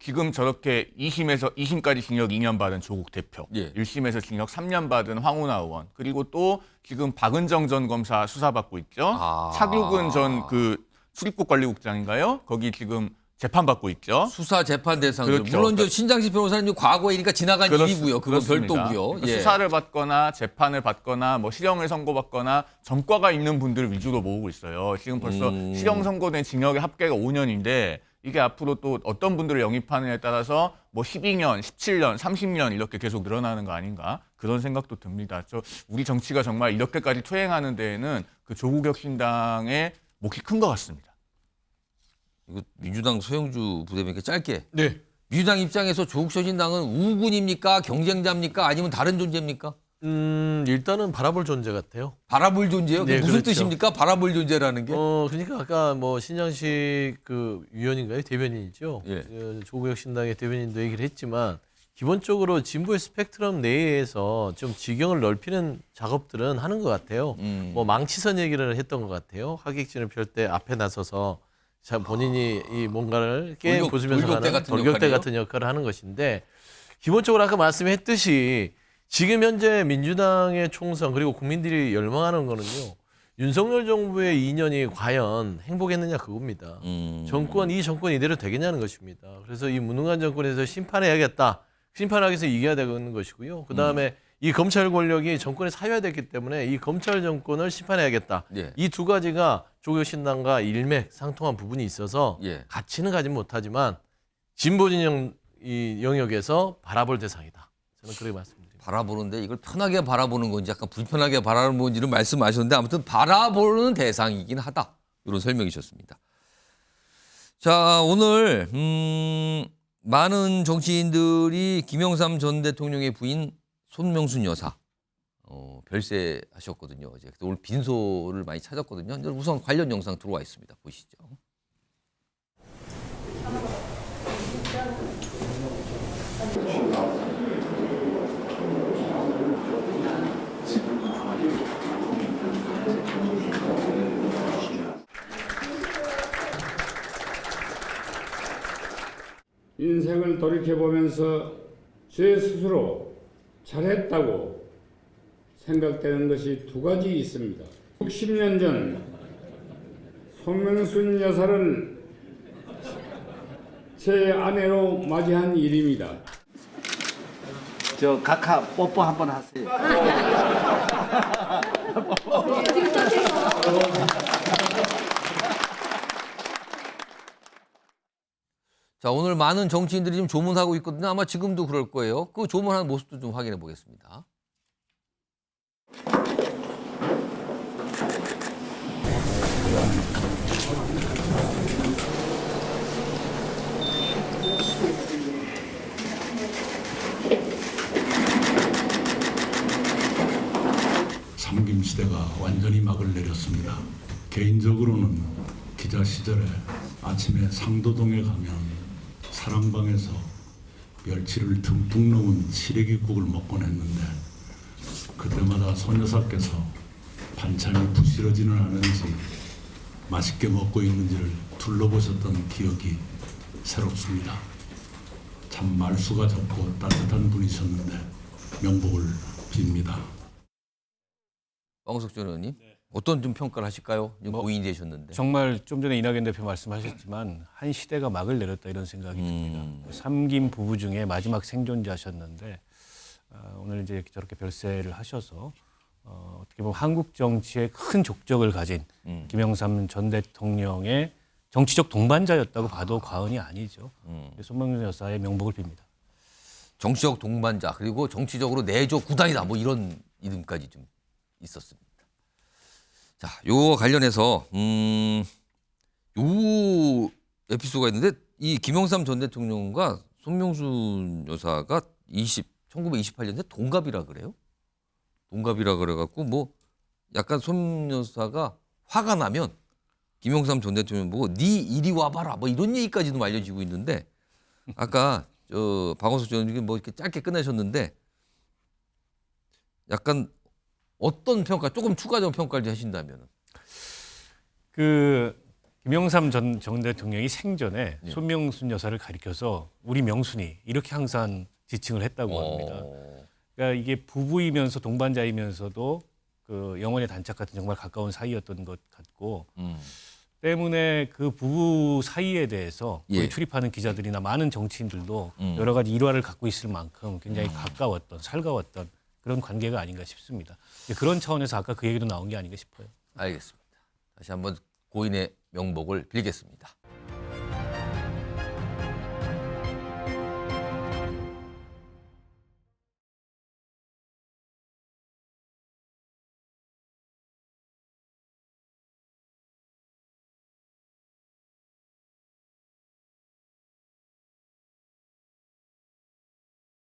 지금 저렇게 2심까지 징역 2년 받은 조국 대표, 1심에서 징역 3년 받은 황운하 의원, 그리고 또 지금 박은정 전 검사 수사받고 있죠. 차규근 전 그 출입국 관리국장인가요? 거기 지금 재판받고 있죠. 수사 재판 대상들. 그렇죠. 물론 저 신장식 변호사는 과거이니까 지나간 일이고요. 그건 별도고요. 예. 수사를 받거나 재판을 받거나 뭐 실형을 선고받거나 전과가 있는 분들을 위주로 모으고 있어요. 지금 벌써 실형 선고된 징역의 합계가 5년인데 이게 앞으로 또 어떤 분들을 영입하느냐에 따라서 뭐 12년, 17년, 30년 이렇게 계속 늘어나는 거 아닌가 그런 생각도 듭니다. 우리 정치가 정말 이렇게까지 퇴행하는 데에는 그 조국혁신당의 몫이 큰 것 같습니다. 이거 민주당 소영주 부대변인께 짧게. 네. 민주당 입장에서 조국혁신당은 우군입니까? 경쟁자입니까? 아니면 다른 존재입니까? 일단은 바라볼 존재 같아요. 바라볼 존재요? 네, 무슨 그렇죠. 뜻입니까? 바라볼 존재라는 게? 그러니까 아까 뭐 신장식 그 위원인가요? 대변인이죠. 조국혁신당의 대변인도 얘기를 했지만 기본적으로 진보의 스펙트럼 내에서 좀 지경을 넓히는 작업들은 하는 것 같아요. 뭐 망치선 얘기를 했던 것 같아요. 하객진을 펼 때 앞에 나서서 본인이 이 뭔가를 깨부수면서 하는 돌격대 같은 역할을 하는 것인데 기본적으로 아까 말씀했듯이 지금 현재 민주당의 총선 그리고 국민들이 열망하는 거는요. 윤석열 정부의 2년이 과연 행복했느냐 그겁니다. 이 정권 이대로 되겠냐는 것입니다. 그래서 이 무능한 정권에서 심판해야겠다. 심판하기 위해서 이겨야 되는 것이고요. 그다음에 이 검찰 권력이 정권에 사유화됐기 때문에 이 검찰 정권을 심판해야겠다. 이 두 가지가 조국혁신당과 일맥상통한 부분이 있어서 가치는 가진 못하지만 진보 진영 이 영역에서 바라볼 대상이다. 저는 그렇게 말씀드립니다. 바라보는데 이걸 편하게 바라보는 건지 약간 불편하게 바라보는 건지를 말씀하셨는데 아무튼 바라보는 대상이긴 하다. 이런 설명이셨습니다. 자, 오늘 많은 정치인들이 김영삼 전 대통령의 부인 손명순 여사 별세하셨거든요. 어제 오늘 빈소를 많이 찾았거든요. 우선 관련 영상 들어와 있습니다. 보시죠. 인생을 돌이켜보면서 제 스스로 잘했다고 생각되는 것이 두 가지 있습니다. 60년 전 손명순 여사를 제 아내로 맞이한 일입니다. 저 각하 뽀뽀 한번 하세요. 자, 오늘 많은 정치인들이 지금 조문하고 있거든요. 아마 지금도 그럴 거예요. 그 조문하는 모습도 좀 확인해 보겠습니다. 삼김 시대가 완전히 막을 내렸습니다. 개인적으로는 기자 시절에 아침에 상도동에 가면 사랑방에서 멸치를 듬뿍 넣은 시래기국을 먹곤 했는데 그때마다 손여사께서 반찬이 부실어지는 않은지 맛있게 먹고 있는지를 둘러보셨던 기억이 새롭습니다. 참 말수가 적고 따뜻한 분이셨는데 명복을 빕니다. 황석준 의원님. 어떤 좀 평가를 하실까요? 고인이 되셨는데. 정말 좀 전에 이낙연 대표 말씀하셨지만 한 시대가 막을 내렸다 이런 생각이 듭니다. 삼김 부부 중에 마지막 생존자셨는데 오늘 이제 저렇게 별세를 하셔서 어떻게 보면 한국 정치에 큰 족적을 가진 김영삼 전 대통령의 정치적 동반자였다고 봐도 과언이 아니죠. 손명순 여사의 명복을 빕니다. 정치적 동반자 그리고 정치적으로 내조 구단이다 뭐 이런 이름까지 좀 있었습니다. 자, 요 관련해서 요 에피소드가 있는데 이 김영삼 전 대통령과 손명순 여사가 1928년에 동갑이라 그래요. 동갑이라 그래갖고 뭐 약간 손 여사가 화가 나면 김영삼 전 대통령 보고 네 이리 와봐라 뭐 이런 얘기까지도 알려지고 있는데 아까 박원석 전 의원이 뭐 이렇게 짧게 끝내셨는데 약간 어떤 평가 조금 추가적인 평가를 하신다면 그 김영삼 전 대통령이 생전에 손명순 여사를 가리켜서 우리 명순이 이렇게 항상 지칭을 했다고 합니다. 그러니까 이게 부부이면서 동반자이면서도 그 영혼의 단짝 같은 정말 가까운 사이였던 것 같고 때문에 그 부부 사이에 대해서 거기 출입하는 기자들이나 많은 정치인들도 여러 가지 일화를 갖고 있을 만큼 굉장히 가까웠던 살가웠던 그런 관계가 아닌가 싶습니다. 그런 차원에서 아까 그 얘기도 나온 게 아닌가 싶어요. 알겠습니다. 다시 한번 고인의 명복을 빌겠습니다.